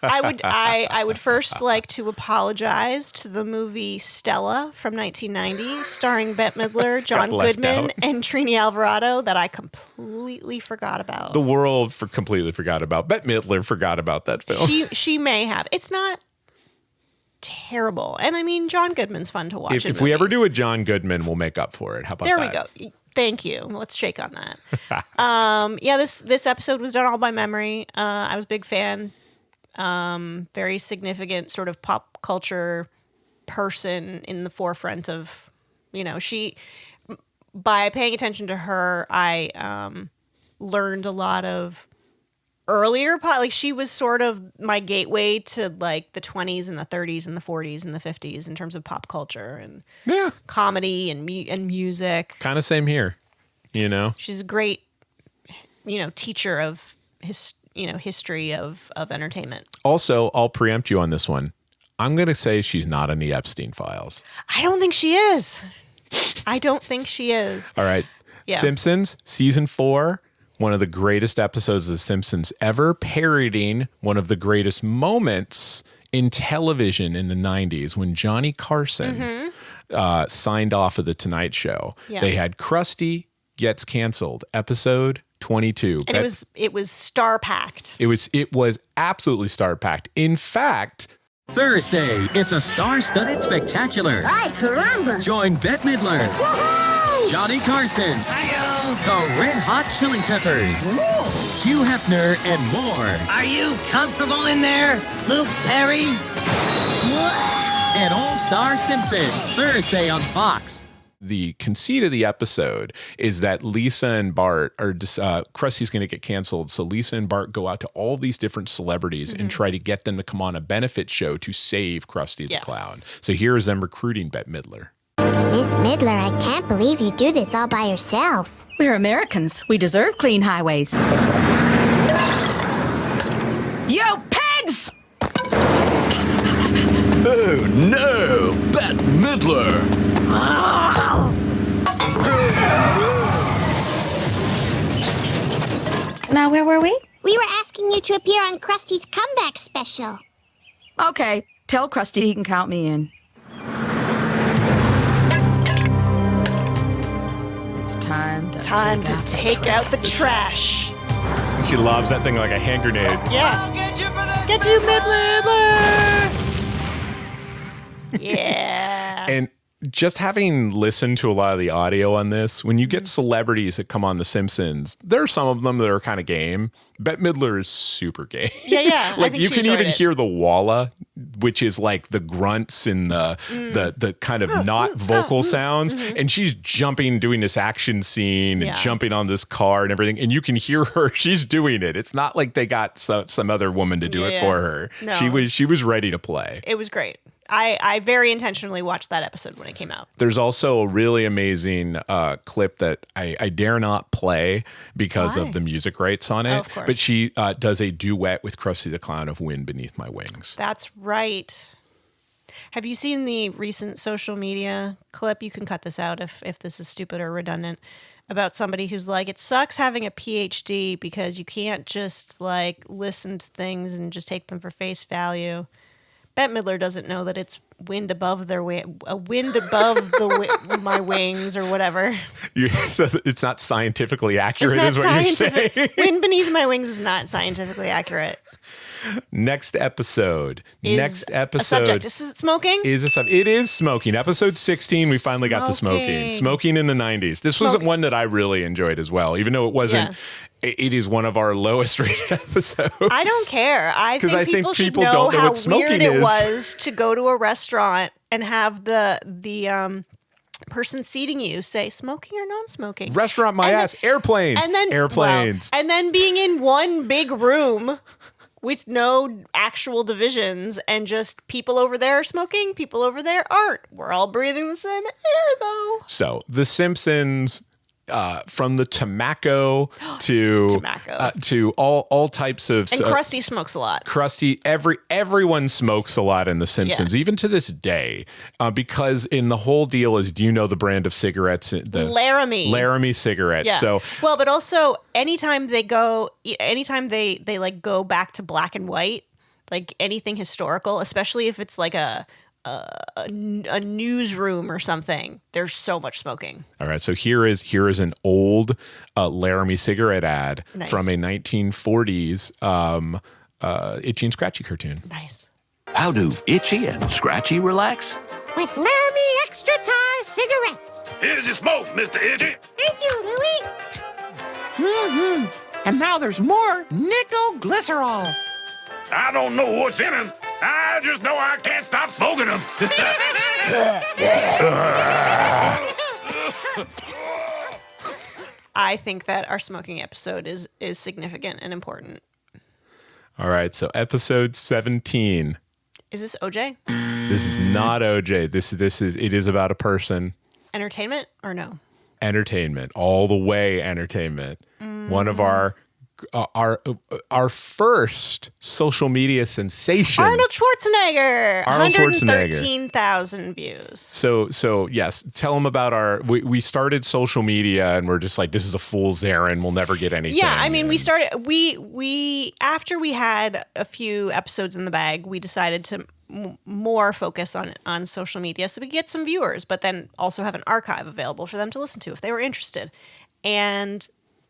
I would first like to apologize to the movie Stella from 1990, starring Bette Midler, John Goodman, and Trini Alvarado, that I completely forgot about. The world completely forgot about. Bette Midler forgot about that film. She may have. It's not terrible, and I mean John Goodman's fun to watch. If we ever do a John Goodman, we'll make up for it. How about that? There we go. Thank you. Let's shake on that. This episode was done all by memory. I was a big fan. Very significant sort of pop culture person in the forefront of, by paying attention to her, I learned a lot of earlier like she was sort of my gateway to like the 20s and the 30s and the 40s and the 50s in terms of pop culture and comedy and music. Kind of same here, She's a great, teacher of history of entertainment. Also, I'll preempt you on this one. I'm going to say she's not in the Epstein Files. I don't think she is. All right. Yeah. Simpsons, season 4, one of the greatest episodes of The Simpsons ever, parodying one of the greatest moments in television in the 90s when Johnny Carson signed off of The Tonight Show. Yeah. They had Krusty Gets Canceled, episode 22. And it was star-packed. It was absolutely star-packed. In fact, Thursday, it's a star-studded spectacular. Ay, caramba! Join Bette Midler, Johnny Carson, the Red Hot Chili Peppers, Hugh Hefner, and more. Are you comfortable in there, Luke Perry? And All-Star Simpsons, Thursday on Fox. The conceit of the episode is that Lisa and Bart are Krusty's going to get canceled. So Lisa and Bart go out to all these different celebrities and try to get them to come on a benefit show to save Krusty the Clown. So here is them recruiting Bette Midler. Miss Midler, I can't believe you do this all by yourself. We're Americans. We deserve clean highways. You pigs! Oh no! Bette Midler! Now, where were we? We were asking you to appear on Krusty's comeback special. Okay, tell Krusty he can count me in. It's time to take out the trash. She lobs that thing like a hand grenade. Yeah. Get you, Midler! Yeah. And just having listened to a lot of the audio on this, when you get celebrities that come on The Simpsons, there are some of them that are kind of game. Bette Midler is super gay. Yeah. Like you can even hear the walla, which is like the grunts and the kind of not vocal sounds. And she's jumping, doing this action scene and jumping on this car and everything. And you can hear her. She's doing it. It's not like they got some other woman to do it for her. No. She was ready to play. It was great. I very intentionally watched that episode when it came out. There's also a really amazing clip that I dare not play because of the music rights on it. Oh, of course. But she does a duet with Krusty the Clown of Wind Beneath My Wings. That's right. Have you seen the recent social media clip? You can cut this out if this is stupid or redundant. About somebody who's like, it sucks having a PhD because you can't just like listen to things and just take them for face value. Bette Midler doesn't know that it's wind above their a wind above my wings or whatever. So it's not scientifically accurate, is what you're saying. Wind beneath my wings is not scientifically accurate. Next episode. A subject. Is it smoking? It is smoking. Episode 16, we finally got to smoking. Smoking in the 90s. This was one that I really enjoyed as well, even though it wasn't. Yeah. It is one of our lowest rated episodes. I don't care. I think people should know how weird it was to go to a restaurant and have the person seating you say smoking or non-smoking. Restaurant my ass. Airplanes. And then airplanes. And then being in one big room with no actual divisions and just people over there are smoking, people over there aren't. We're all breathing the same air though. So The Simpsons. From the tobacco to all types of and Krusty smokes a lot. Krusty, everyone smokes a lot in The Simpsons, even to this day, because in the whole deal is, do you know the brand of cigarettes? The Laramie cigarettes. Yeah. So but also anytime they like go back to black and white, like anything historical, especially if it's like a newsroom or something, there's so much smoking. All right, so here is an old Laramie cigarette ad from a 1940s Itchy and Scratchy cartoon. Nice. How do Itchy and Scratchy relax? With Laramie Extra Tar cigarettes. Here's your smoke, Mr. Itchy. Thank you, Louie. Mm-hmm. And now there's more nickel-glycerol. I don't know what's in them. I just know I can't stop smoking them. I think that our smoking episode is significant and important. All right, so episode 17. Is this OJ? This is not OJ. It is about a person. Entertainment or no? Entertainment, all the way entertainment. One of our first social media sensation. Arnold Schwarzenegger. 113,000 views. So yes, tell them about we started social media and we're just like, this is a fool's errand. We'll never get anything. Yeah, I mean, we after we had a few episodes in the bag, we decided to more focus on social media so we get some viewers, but then also have an archive available for them to listen to if they were interested. And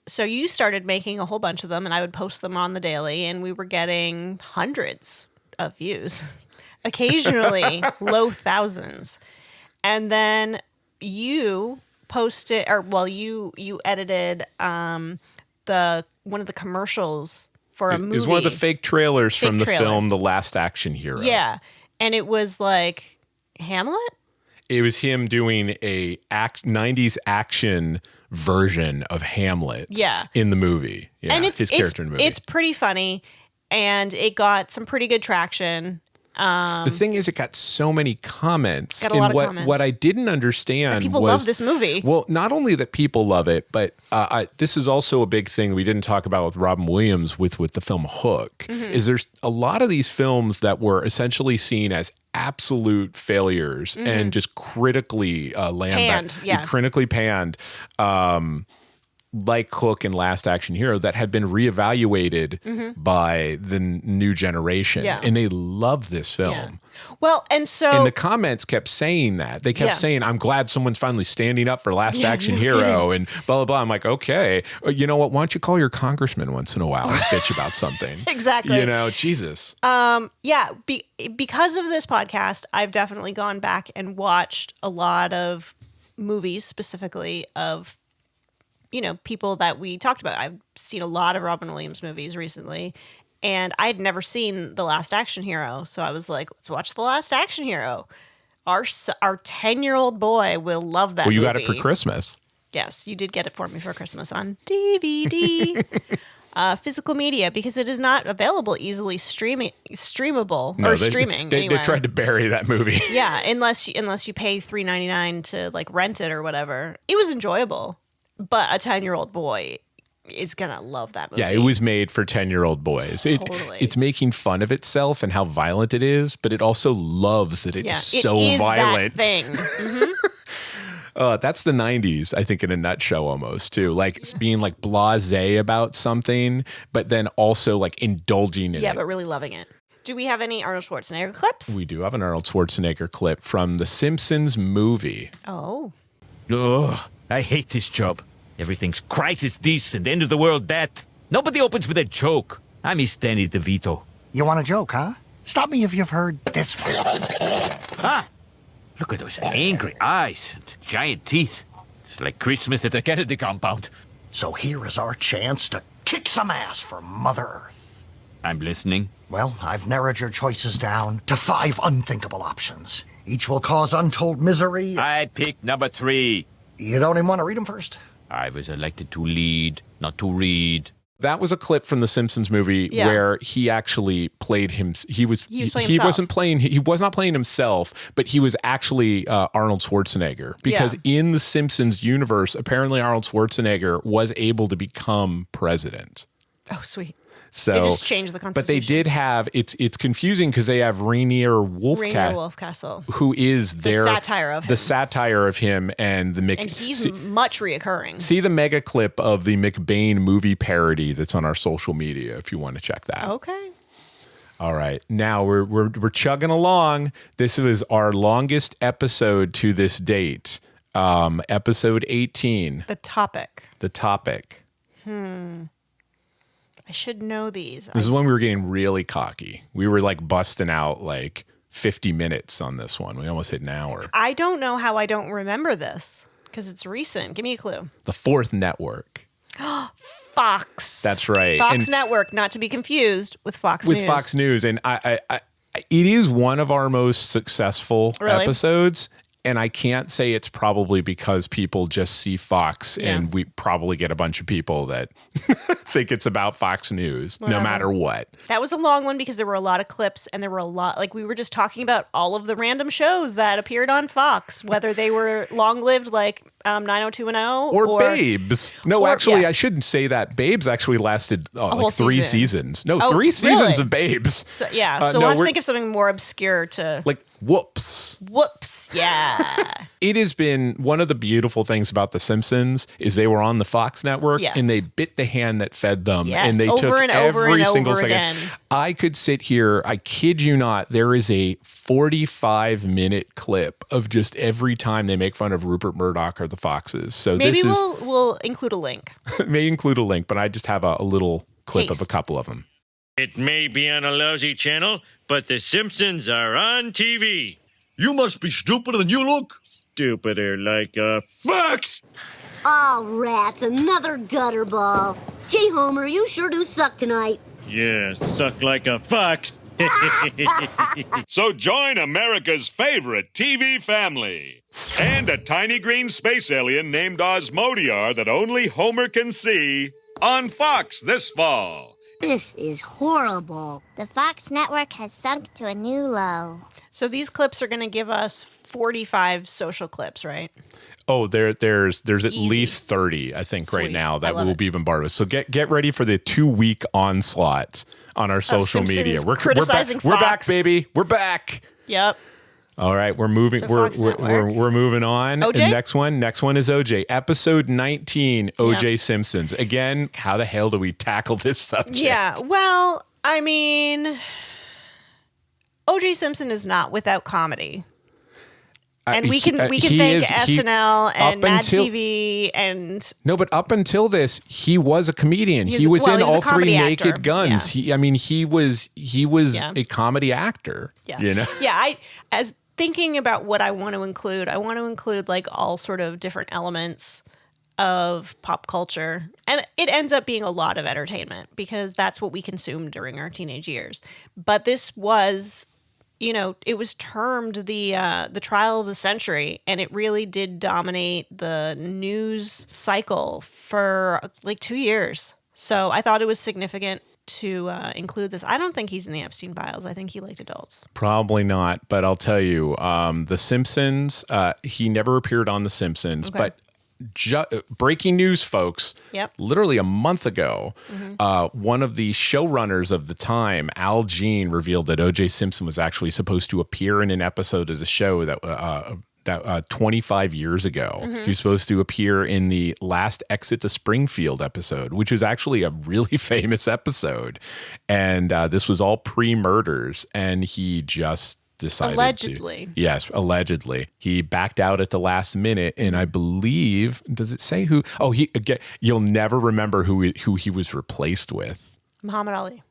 so you started making a whole bunch of them, and I would post them on the daily, and we were getting hundreds of views, occasionally low thousands. And then you posted, you edited one of the commercials for a movie. It was one of the fake trailers from the film The Last Action Hero. Yeah, and it was like Hamlet? It was him doing a 90s action version of Hamlet in the movie. Yeah, and his character in the movie. It's pretty funny, and it got some pretty good traction. The thing is, it got so many comments. Got a lot of comments. What I didn't understand people was, love this movie. Well, not only that people love it, but this is also a big thing we didn't talk about with Robin Williams with the film Hook. Is there's a lot of these films that were essentially seen as absolute failures and just critically critically panned. Like Hook and Last Action Hero that had been reevaluated by the new generation. Yeah. And they love this film. Yeah. Well, and the comments kept saying that. They kept saying, I'm glad someone's finally standing up for Last Action Hero and blah, blah, blah. I'm like, okay, you know what? Why don't you call your congressman once in a while and bitch about something? Exactly. You know, Jesus. Because of this podcast, I've definitely gone back and watched a lot of movies specifically of people that we talked about. I've seen a lot of Robin Williams movies recently, and I had never seen The Last Action Hero. So I was like, let's watch The Last Action Hero. Our 10-year-old boy will love that movie. You got it for Christmas. Yes, you did get it for me for Christmas on DVD. Physical media, because it is not available easily streamable streaming. They tried to bury that movie. Yeah, unless you pay $3.99 to like rent it or whatever. It was enjoyable. But a 10-year-old boy is going to love that movie. Yeah, it was made for 10-year-old boys. Totally. It's making fun of itself and how violent it is, but it also loves that it is so violent. That thing. That's the 90s, I think, in a nutshell almost, too. Like being like blasé about something, but then also like indulging in it. Yeah, but really loving it. Do we have any Arnold Schwarzenegger clips? We do have an Arnold Schwarzenegger clip from the Simpsons movie. Oh. Ugh. I hate this job. Everything's crisis this and end of the world that. Nobody opens with a joke. I miss Danny DeVito. You want a joke, huh? Stop me if you've heard this one. Ah! Look at those angry eyes and giant teeth. It's like Christmas at the Kennedy compound. So here is our chance to kick some ass for Mother Earth. I'm listening. Well, I've narrowed your choices down to 5 unthinkable options. Each will cause untold misery. I picked number 3. You don't even want to read them first? I was elected to lead, not to read. That was a clip from the Simpsons movie where he actually played him. He was not playing himself, but he was actually Arnold Schwarzenegger, because in the Simpsons universe, apparently Arnold Schwarzenegger was able to become president. Oh, sweet. So they just changed the Constitution. But they did have, it's confusing because they have Rainier Wolfcastle, who is the satire of him and the and he's much reoccurring. See the mega clip of the McBain movie parody that's on our social media if you want to check that. Okay. All right. Now we're chugging along. This was our longest episode to this date. Episode 18. The topic. I should know these. This is when we were getting really cocky. We were like busting out like 50 minutes on this one. We almost hit an hour. I don't know how I don't remember this because it's recent. Give me a clue. The Fourth Network. Fox. That's right. Fox Network, not to be confused with Fox News. With Fox News. And I it is one of our most successful episodes. And I can't say it's probably because people just see Fox and we probably get a bunch of people that think it's about Fox News, no matter what. That was a long one because there were a lot of clips and there were a lot, like we were just talking about all of the random shows that appeared on Fox, whether they were long-lived like 90210 or Babes. No, actually, I shouldn't say that. Babes actually lasted like 3 seasons. No, 3 seasons of Babes. So, so we'll have to think of something more obscure to... Like Whoops. Yeah. It has been one of the beautiful things about The Simpsons is they were on the Fox network and they bit the hand that fed them. And they took every single second. Again. I could sit here, I kid you not, there is a 45-minute clip of just every time they make fun of Rupert Murdoch or the Foxes. So maybe we'll include a link. May include a link, but I just have a little clip of a couple of them. It may be on a lousy channel, but The Simpsons are on TV. You must be stupider than you look. Stupider like a fox. Oh, rats, another gutter ball. Gee, Homer, you sure do suck tonight. Yeah, suck like a fox. So join America's favorite TV family. And a tiny green space alien named Osmodiar that only Homer can see on Fox this fall. This is horrible. The Fox network has sunk to a new low. So these clips are going to give us 45 social clips, right? Oh, there's at least 30, I think, right now that we'll be bombarded with. So get ready for the 2-week onslaught on our social media. We're back, baby. We're back. Yep. All right, we're moving. So We're moving on. OJ? Next one is OJ. Episode 19, OJ Simpsons. Again, how the hell do we tackle this subject? Yeah. Well, I mean, OJ Simpson is not without comedy. And we can thank SNL and Mad TV and no, but up until this, he was a comedian. He was in all 3 Naked Guns. Yeah. He was a comedy actor. Yeah. You know? Yeah. As thinking about what I want to include like all sort of different elements of pop culture. And it ends up being a lot of entertainment because that's what we consumed during our teenage years. But this was, it was termed the trial of the century, and it really did dominate the news cycle for like 2 years. So I thought it was significant to include this. I don't think he's in the Epstein Files. I think he liked adults. Probably not, but I'll tell you, The Simpsons, he never appeared on The Simpsons, but breaking news, folks. Yep. Literally a month ago, one of the showrunners of the time, Al Jean, revealed that O.J. Simpson was actually supposed to appear in an episode of the show that 25 years ago. He was supposed to appear in the last Exit to Springfield episode, which was actually a really famous episode. And this was all pre-murders, and he just decided allegedly. Yes, allegedly. He backed out at the last minute, and I believe, does it say who? Oh, you'll never remember who he was replaced with. Muhammad Ali.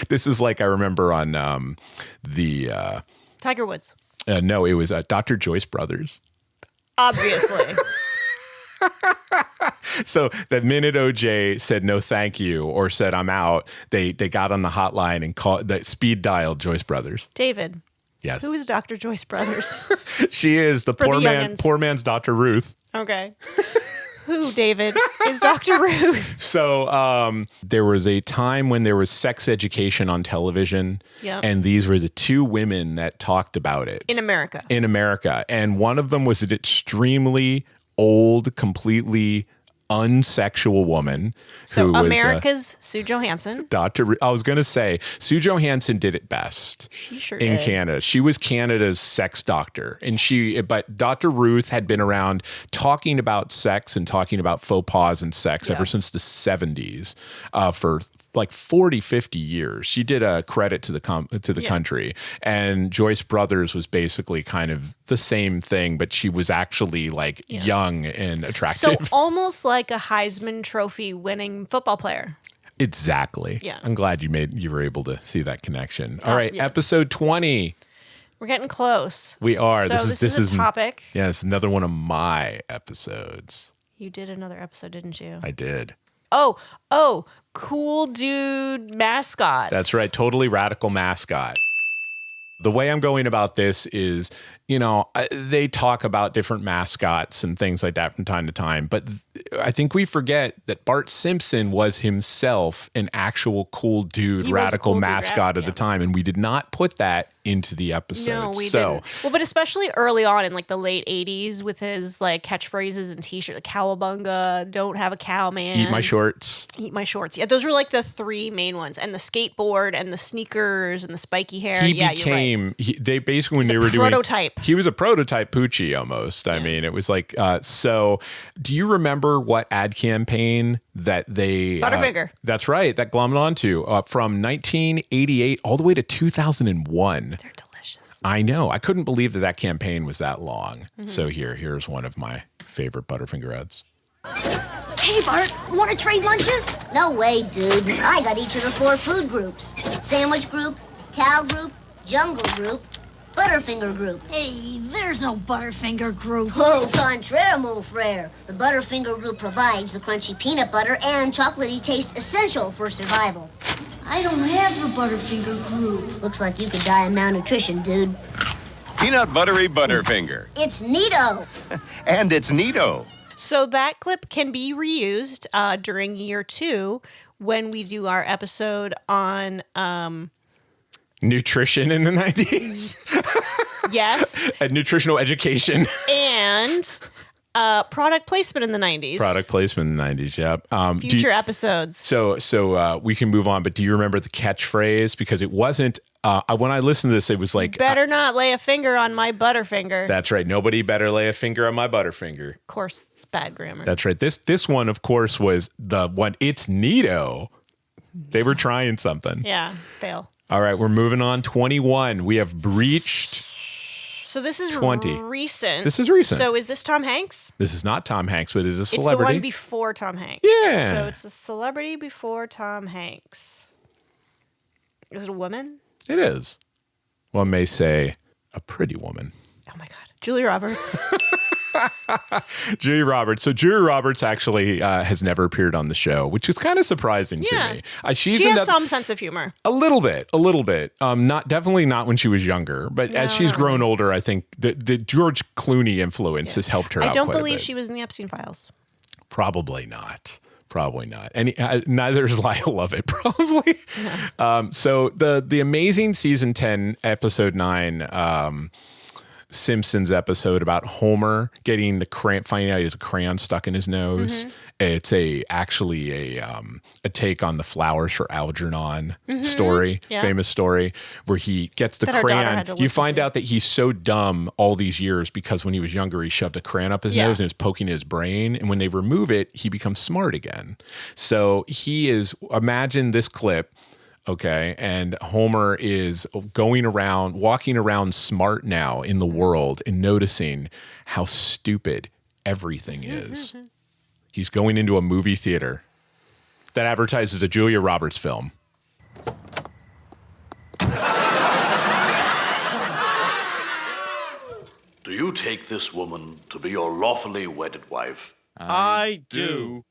This is like I remember on the Tiger Woods. No, it was Dr. Joyce Brothers. Obviously. So the minute OJ said no thank you or said I'm out, they got on the hotline and speed dialed Joyce Brothers. David. Yes. Who is Dr. Joyce Brothers? She is the poor man's Dr. Ruth. Okay. Who, David, is Dr. Ruth? So there was a time when there was sex education on television, and these were the 2 women that talked about it. In America. And one of them was an extremely old, completely unsexual woman. So who America's Sue Johansson. I was going to say, Sue Johansson did it best. She sure in did. Canada. She was Canada's sex doctor. And but Dr. Ruth had been around talking about sex and talking about faux pas and sex ever since the 70s for like 40, 50 years. She did a credit to the country. And Joyce Brothers was basically kind of the same thing, but she was actually like young and attractive. So almost like a Heisman Trophy winning football player. Exactly. Yeah. I'm glad you were able to see that connection. All right, episode 20. We're getting close. We are. So this is a topic. Yeah, it's another one of my episodes. You did another episode, didn't you? I did. Oh, cool dude mascots. That's right. Totally radical mascot. The way I'm going about this is, they talk about different mascots and things like that from time to time, but I think we forget that Bart Simpson was himself an actual cool dude, radical mascot at the time, and we did not put that into the episode. No, we didn't. Well, but especially early on in like the late 80s with his like catchphrases and t-shirt, like cowabunga, don't have a cow, man. Eat my shorts. Eat my shorts. Yeah, those were like the 3 main ones. And the skateboard and the sneakers and the spiky hair. They basically, when they were doing prototype. He was a prototype Poochie almost. I mean, it was like, so do you remember what ad campaign that they... Butterfinger. That's right. That glommed onto from 1988 all the way to 2001. They're delicious. I know. I couldn't believe that campaign was that long. Mm-hmm. So here's one of my favorite Butterfinger ads. Hey, Bart, want to trade lunches? No way, dude. I got each of the 4 food groups. Sandwich group, cow group, jungle group, Butterfinger group. Hey, there's no Butterfinger group. Au contraire, mon frere. The Butterfinger group provides the crunchy peanut butter and chocolatey taste essential for survival. I don't have the Butterfinger group. Looks like you could die of malnutrition, dude. Peanut buttery Butterfinger. It's neato. And it's neato. So that clip can be reused during year 2 when we do our episode on nutrition in the 90s. Yes. And nutritional education. And product placement in the 90s. Product placement in the 90s, yep. Future episodes. So we can move on, but do you remember the catchphrase? Because it wasn't, when I listened to this, it was like... Better not lay a finger on my Butterfinger. That's right. Nobody better lay a finger on my Butterfinger. Of course, it's bad grammar. That's right. This one, of course, was the one, it's neato. They were trying something. Yeah, fail. All right, we're moving on. 21. We have breached... So this is 20. recent. This is recent. So is this Tom Hanks? This is not Tom Hanks, but it is a It's celebrity. the one before Tom Hanks. Yeah. So it's a celebrity before Tom Hanks. Is it a woman? It is. One may say a pretty woman. Oh my God. Julia Roberts. Julia Roberts. So Julia Roberts actually has never appeared on the show, which is kind of surprising to me. She has some sense of humor. A little bit. Definitely not when she was younger, but as she's grown older, I think the George Clooney influence has helped her out I don't quite a believe bit. she was in the Epstein Files. Probably not. And neither is Lyle Lovett, probably. No. So the amazing season 10, episode 9, Simpsons episode about Homer getting finding out he has a crayon stuck in his nose. Mm-hmm. It's actually a take on the Flowers for Algernon story, famous story, where he gets the crayon. You find out that he's so dumb all these years because when he was younger, he shoved a crayon up his nose and it's poking his brain. And when they remove it, he becomes smart again. So imagine this clip. Okay. And Homer is walking around smart now in the world and noticing how stupid everything is. He's going into a movie theater that advertises a Julia Roberts film. Do you take this woman to be your lawfully wedded wife? I do.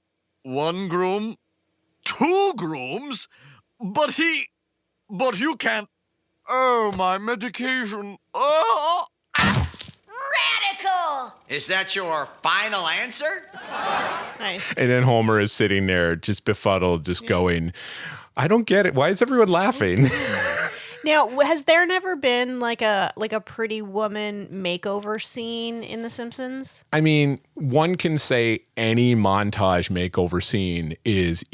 1 groom? 2 grooms? But you can't. Oh, my medication. Oh. Radical! Is that your final answer? Nice. And then Homer is sitting there just befuddled, just going, I don't get it. Why is everyone laughing? Now, has there never been like a pretty woman makeover scene in The Simpsons? I mean, one can say any montage makeover scene is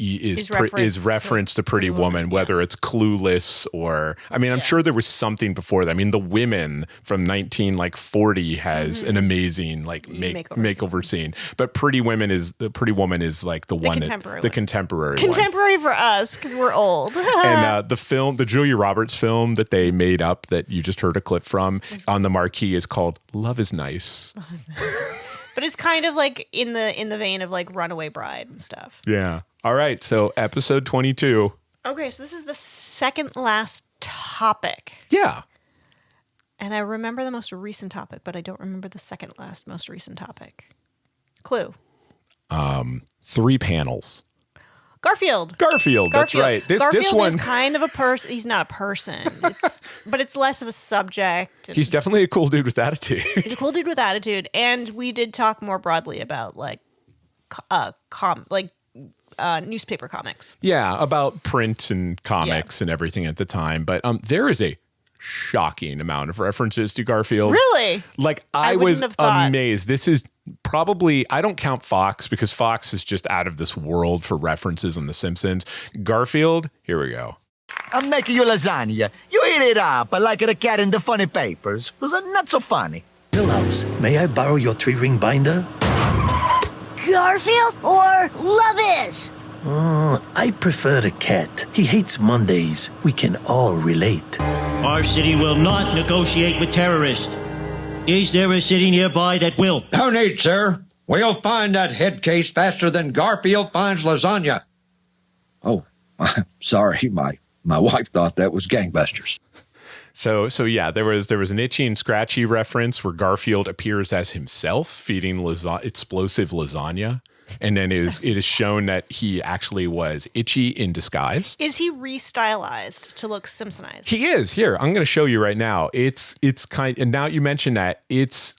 reference to Pretty Woman, whether it's Clueless or I'm sure there was something before that. I mean, The Women from 1940 has an amazing makeover scene, but Pretty Woman is like the one contemporary for us because we're old. And the Julia Roberts film that they made up that you just heard a clip from on the marquee is called Love is Nice. Love is Nice. But it's kind of like in the vein of like Runaway Bride and stuff. Yeah. All right. So episode 22. Okay. So this is the second last topic. Yeah. And I remember the most recent topic, but I don't remember the second last most recent topic. Clue. 3 panels. Garfield. That's right. This one is kind of a person. He's not a person, but it's less of a subject. He's definitely a cool dude with attitude. He's a cool dude with attitude, and we did talk more broadly about newspaper comics. Yeah, about print and comics and everything at the time. But there is a shocking amount of references to Garfield. Really? Like I was amazed. This is probably, I don't count Fox because Fox is just out of this world for references on The Simpsons. Garfield, here we go. I'm making you lasagna. You eat it up like a cat in the funny papers. Was that not so funny? Milhouse, may I borrow your 3-ring binder? Garfield or Love Is? I prefer the cat. He hates Mondays. We can all relate. Our city will not negotiate with terrorists. Is there a city nearby that will? No need, sir. We'll find that head case faster than Garfield finds lasagna. Oh, sorry. My wife thought that was gangbusters. So yeah, there was an Itchy and Scratchy reference where Garfield appears as himself feeding explosive lasagna. And then it is shown that he actually was Itchy in disguise. Is he restylized to look Simpsonized? He is. Here, I'm going to show you right now. It's kind, and now you mention that it's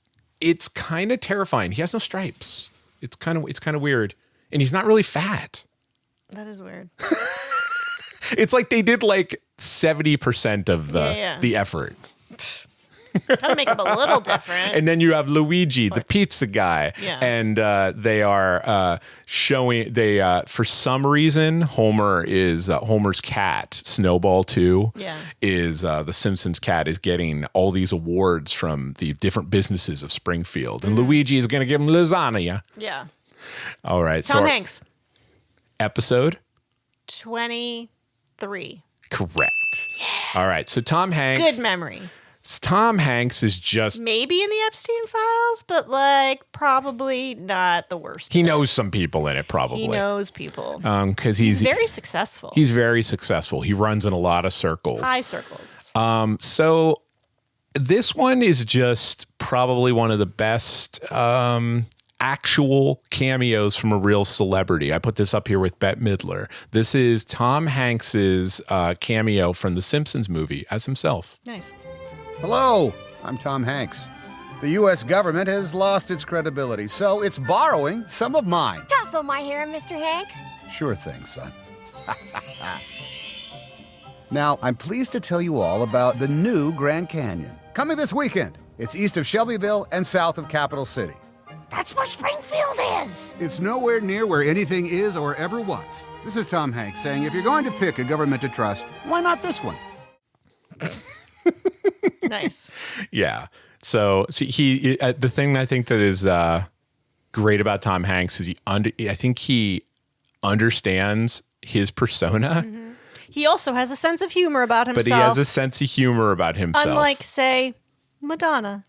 kind of terrifying. He has no stripes. It's kind of weird, and he's not really fat. That is weird. It's like they did like 70% of the effort. Gotta make them a little different. And then you have Luigi, the pizza guy. Yeah. And they are showing, for some reason, Homer's cat, Snowball 2, is the Simpsons cat is getting all these awards from the different businesses of Springfield. And Luigi is going to give him lasagna. Yeah. All right. Tom Hanks. Episode? 23. Correct. Yeah. All right. So Tom Hanks. Good memory. Tom Hanks is just maybe in the Epstein Files, but like probably not the worst. He knows some people in it, probably. He knows people. Because he's very successful. He's very successful. He runs in a lot of circles. High circles. So this one is just probably one of the best actual cameos from a real celebrity. I put this up here with Bette Midler. This is Tom Hanks's cameo from the Simpsons movie as himself. Nice. Hello, I'm Tom Hanks. The U.S. government has lost its credibility, so it's borrowing some of mine. Tousle my hair, Mr. Hanks. Sure thing, son. Now, I'm pleased to tell you all about the new Grand Canyon. Coming this weekend. It's east of Shelbyville and south of Capital City. That's where Springfield is. It's nowhere near where anything is or ever was. This is Tom Hanks saying if you're going to pick a government to trust, why not this one? Nice. Yeah. So he the thing I think that is great about Tom Hanks is I think he understands his persona. Mm-hmm. He also has a sense of humor about himself. But he has a sense of humor about himself. Unlike, say, Madonna.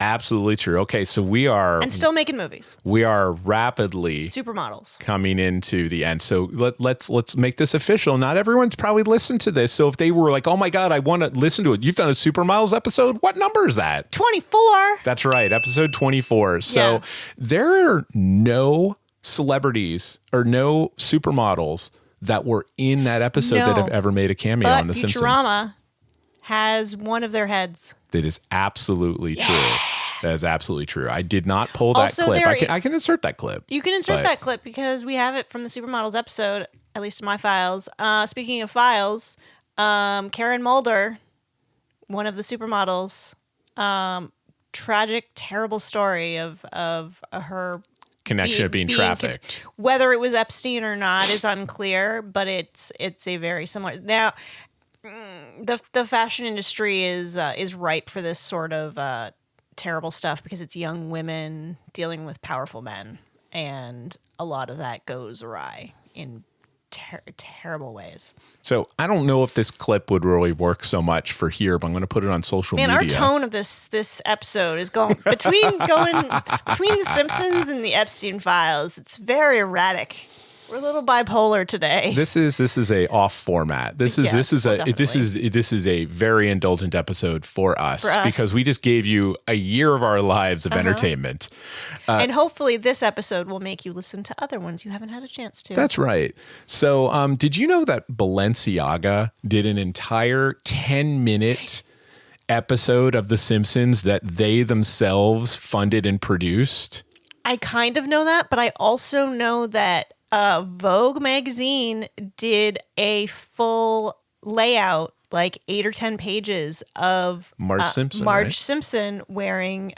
Absolutely true. Okay, so we are... And still making movies. We are rapidly... Supermodels. Coming into the end. So let's make this official. Not everyone's probably listened to this. So if they were like, oh my God, I want to listen to it. You've done a Supermodels episode? What number is that? 24. That's right. Episode 24. So there are no celebrities or no supermodels that were in that episode that have ever made a cameo on The Simpsons. Futurama has one of their heads. That is absolutely true. That is absolutely true. I did not pull that clip. I can insert that clip. You can insert that clip because we have it from the Supermodels episode, at least in my files. Speaking of files, Karen Mulder, one of the supermodels, tragic, terrible story of her connection of being trafficked. Whether it was Epstein or not is unclear, but it's a very similar. Now, the fashion industry is ripe for this sort of terrible stuff because it's young women dealing with powerful men, and a lot of that goes awry in terrible ways. So I don't know if this clip would really work so much for here, but I'm going to put it on social media. Our tone of this episode is going between The Simpsons and the Epstein Files. It's very erratic. We're a little bipolar today. This is a off format. This is a very indulgent episode for us because we just gave you a year of our lives of entertainment. And hopefully this episode will make you listen to other ones you haven't had a chance to. That's right. So did you know that Balenciaga did an entire 10-minute episode of The Simpsons that they themselves funded and produced? I kind of know that, but I also know that Vogue magazine did a full layout, like 8 or 10 pages of Marge Simpson wearing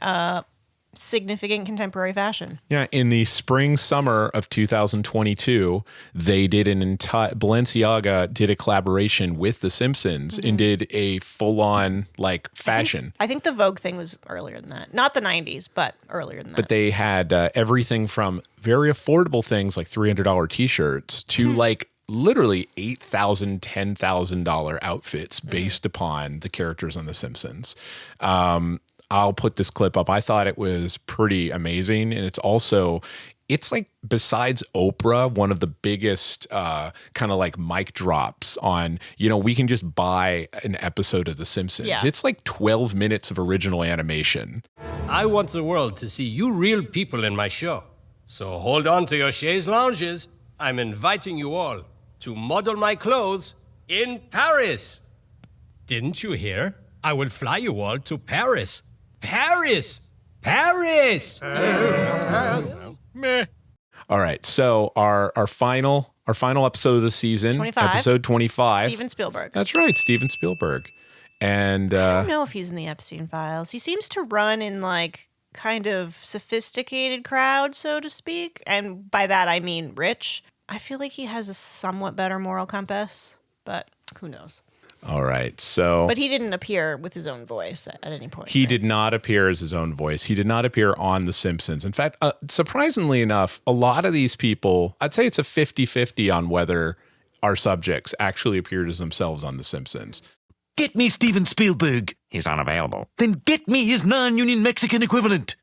significant contemporary fashion. Yeah, in the spring summer of 2022, they did Balenciaga did a collaboration with The Simpsons and did a full-on fashion. I think the Vogue thing was earlier than that. Not the 90s, but earlier than that. But they had everything from very affordable things like $300 t-shirts to literally $8,000, $10,000 outfits based upon the characters on The Simpsons. I'll put this clip up. I thought it was pretty amazing. And it's like, besides Oprah, one of the biggest kind of like mic drops on, we can just buy an episode of The Simpsons. Yeah. It's like 12 minutes of original animation. I want the world to see you real people in my show. So hold on to your chaise lounges. I'm inviting you all to model my clothes in Paris. Didn't you hear? I will fly you all to Paris. Paris! Paris! Meh. All right. So our final episode of the season, 25. episode 25. Steven Spielberg. That's right, Steven Spielberg. And I don't know if he's in the Epstein Files. He seems to run in like kind of sophisticated crowd, so to speak. And by that I mean rich. I feel like he has a somewhat better moral compass, but who knows? all right. So But he didn't appear with his own voice at any point. he did not appear as his own voice. He did not appear on The Simpsons. In fact, surprisingly enough, a lot of these people, I'd say it's a 50-50 on whether our subjects actually appeared as themselves on The Simpsons. Get me Steven Spielberg. He's unavailable. Then get me his non-union Mexican equivalent.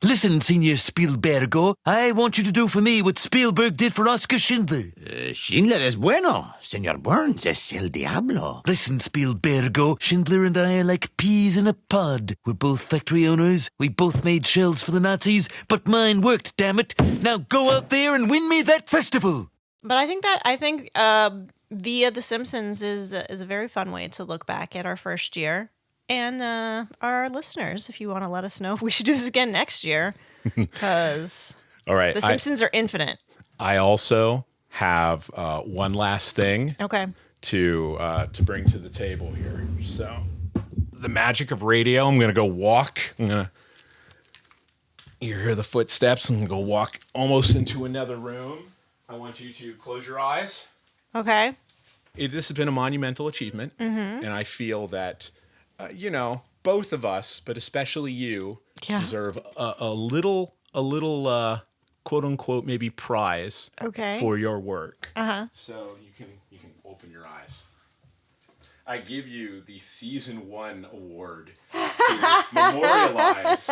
Listen, Senor Spielbergo, I want you to do for me what Spielberg did for Oscar Schindler. Schindler es bueno. Senor Burns es el diablo. Listen, Spielbergo, Schindler and I are like peas in a pod. We're both factory owners. We both made shells for the Nazis, but mine worked, damn it. Now go out there and win me that festival. But I think via The Simpsons is a very fun way to look back at our first year. And our listeners, if you want to let us know if we should do this again next year, because all right, The Simpsons are infinite. I also have one last thing to bring to the table here. So the magic of radio, I'm going to go walk. You hear the footsteps. I'm going to go walk almost into another room. I want you to close your eyes. Okay. This has been a monumental achievement, and I feel that, both of us, but especially you, deserve a little quote unquote maybe prize for your work. So you can open your eyes. I give you the season 1 award to memorialize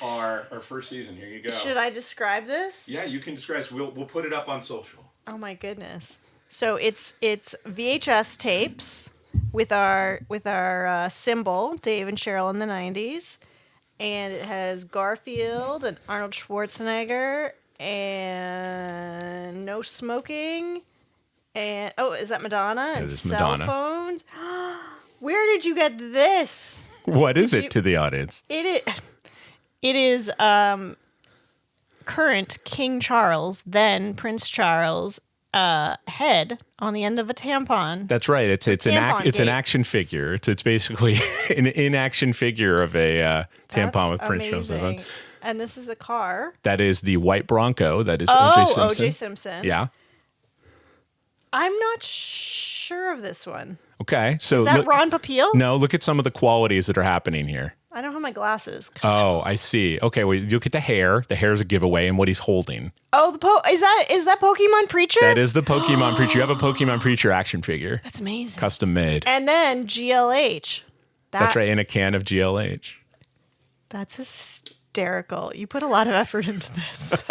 our first season. Here you go. Should I describe this? Yeah, you can describe this. We'll put it up on social. Oh my goodness. So it's VHS tapes with our symbol, Dave and Cheryl in the 90s. And it has Garfield and Arnold Schwarzenegger and no smoking. And is that Madonna? And cell phones. Where did you get this? What is it to the audience? It is current King Charles, then Prince Charles, head on the end of a tampon. That's right. It's an action figure. It's basically an in-action figure of a tampon with Prince Charles on. And this is a car. That is the white Bronco. That is O.J. Simpson. O.J. Simpson. Yeah. I'm not sure of this one. Okay. So is that Ron Popeil? No, look at some of the qualities that are happening here. I don't have my glasses. Oh, I see. Okay, well, you look at the hair. The hair is a giveaway, and what he's holding. Oh, is that Pokemon Preacher? That is the Pokemon Preacher. You have a Pokemon Preacher action figure. That's amazing. Custom made. And then GLH. That's right, in a can of GLH. That's hysterical. You put a lot of effort into this.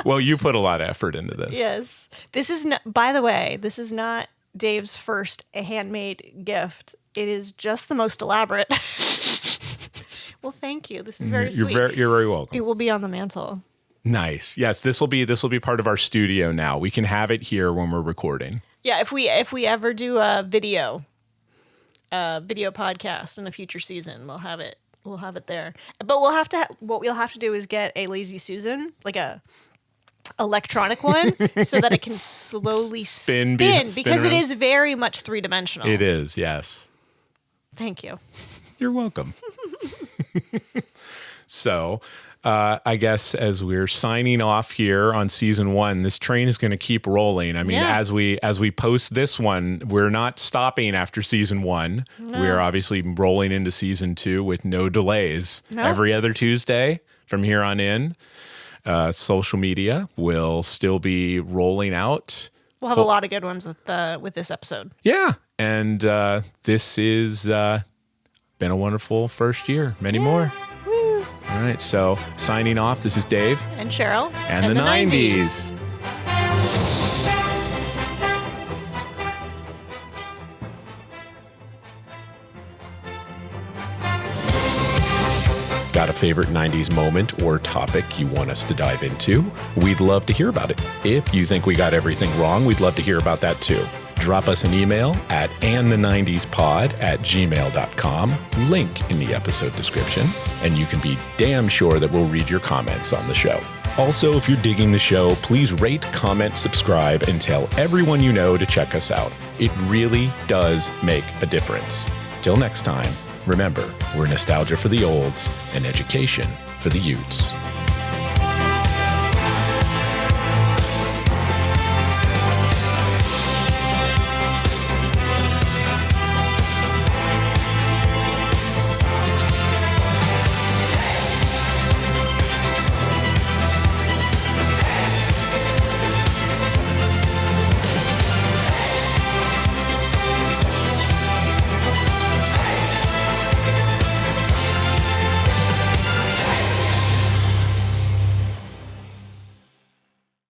Well, you put a lot of effort into this. Yes. This is not, by the way, this is not Dave's first handmade gift. It is just the most elaborate. Well, thank you. This is very sweet. You're very welcome. It will be on the mantle. Nice. Yes, this will be part of our studio now. We can have it here when we're recording. Yeah, if we ever do a video podcast in a future season, we'll have it there. But what we'll have to do is get a Lazy Susan, like a electronic one, so that it can slowly spin because it is very much 3-dimensional. It is, yes. Thank you. You're welcome. So, I guess as we're signing off here on season 1, this train is going to keep rolling. I mean, as we post this one, we're not stopping after season 1. No. We're obviously rolling into season 2 with no delays. No. Every other Tuesday from here on in. Social media will still be rolling out. We'll have a lot of good ones with this episode. Yeah, and this is been a wonderful first year. Many more. Woo. All right, so signing off. This is Dave and Cheryl and the 90s. Got a favorite 90s moment or topic you want us to dive into? We'd love to hear about it. If you think we got everything wrong, we'd love to hear about that too. Drop us an email at andthe90spod@gmail.com, link in the episode description, and you can be damn sure that we'll read your comments on the show. Also, if you're digging the show, please rate, comment, subscribe, and tell everyone you know to check us out. It really does make a difference. Till next time, remember, we're nostalgia for the olds and education for the youths.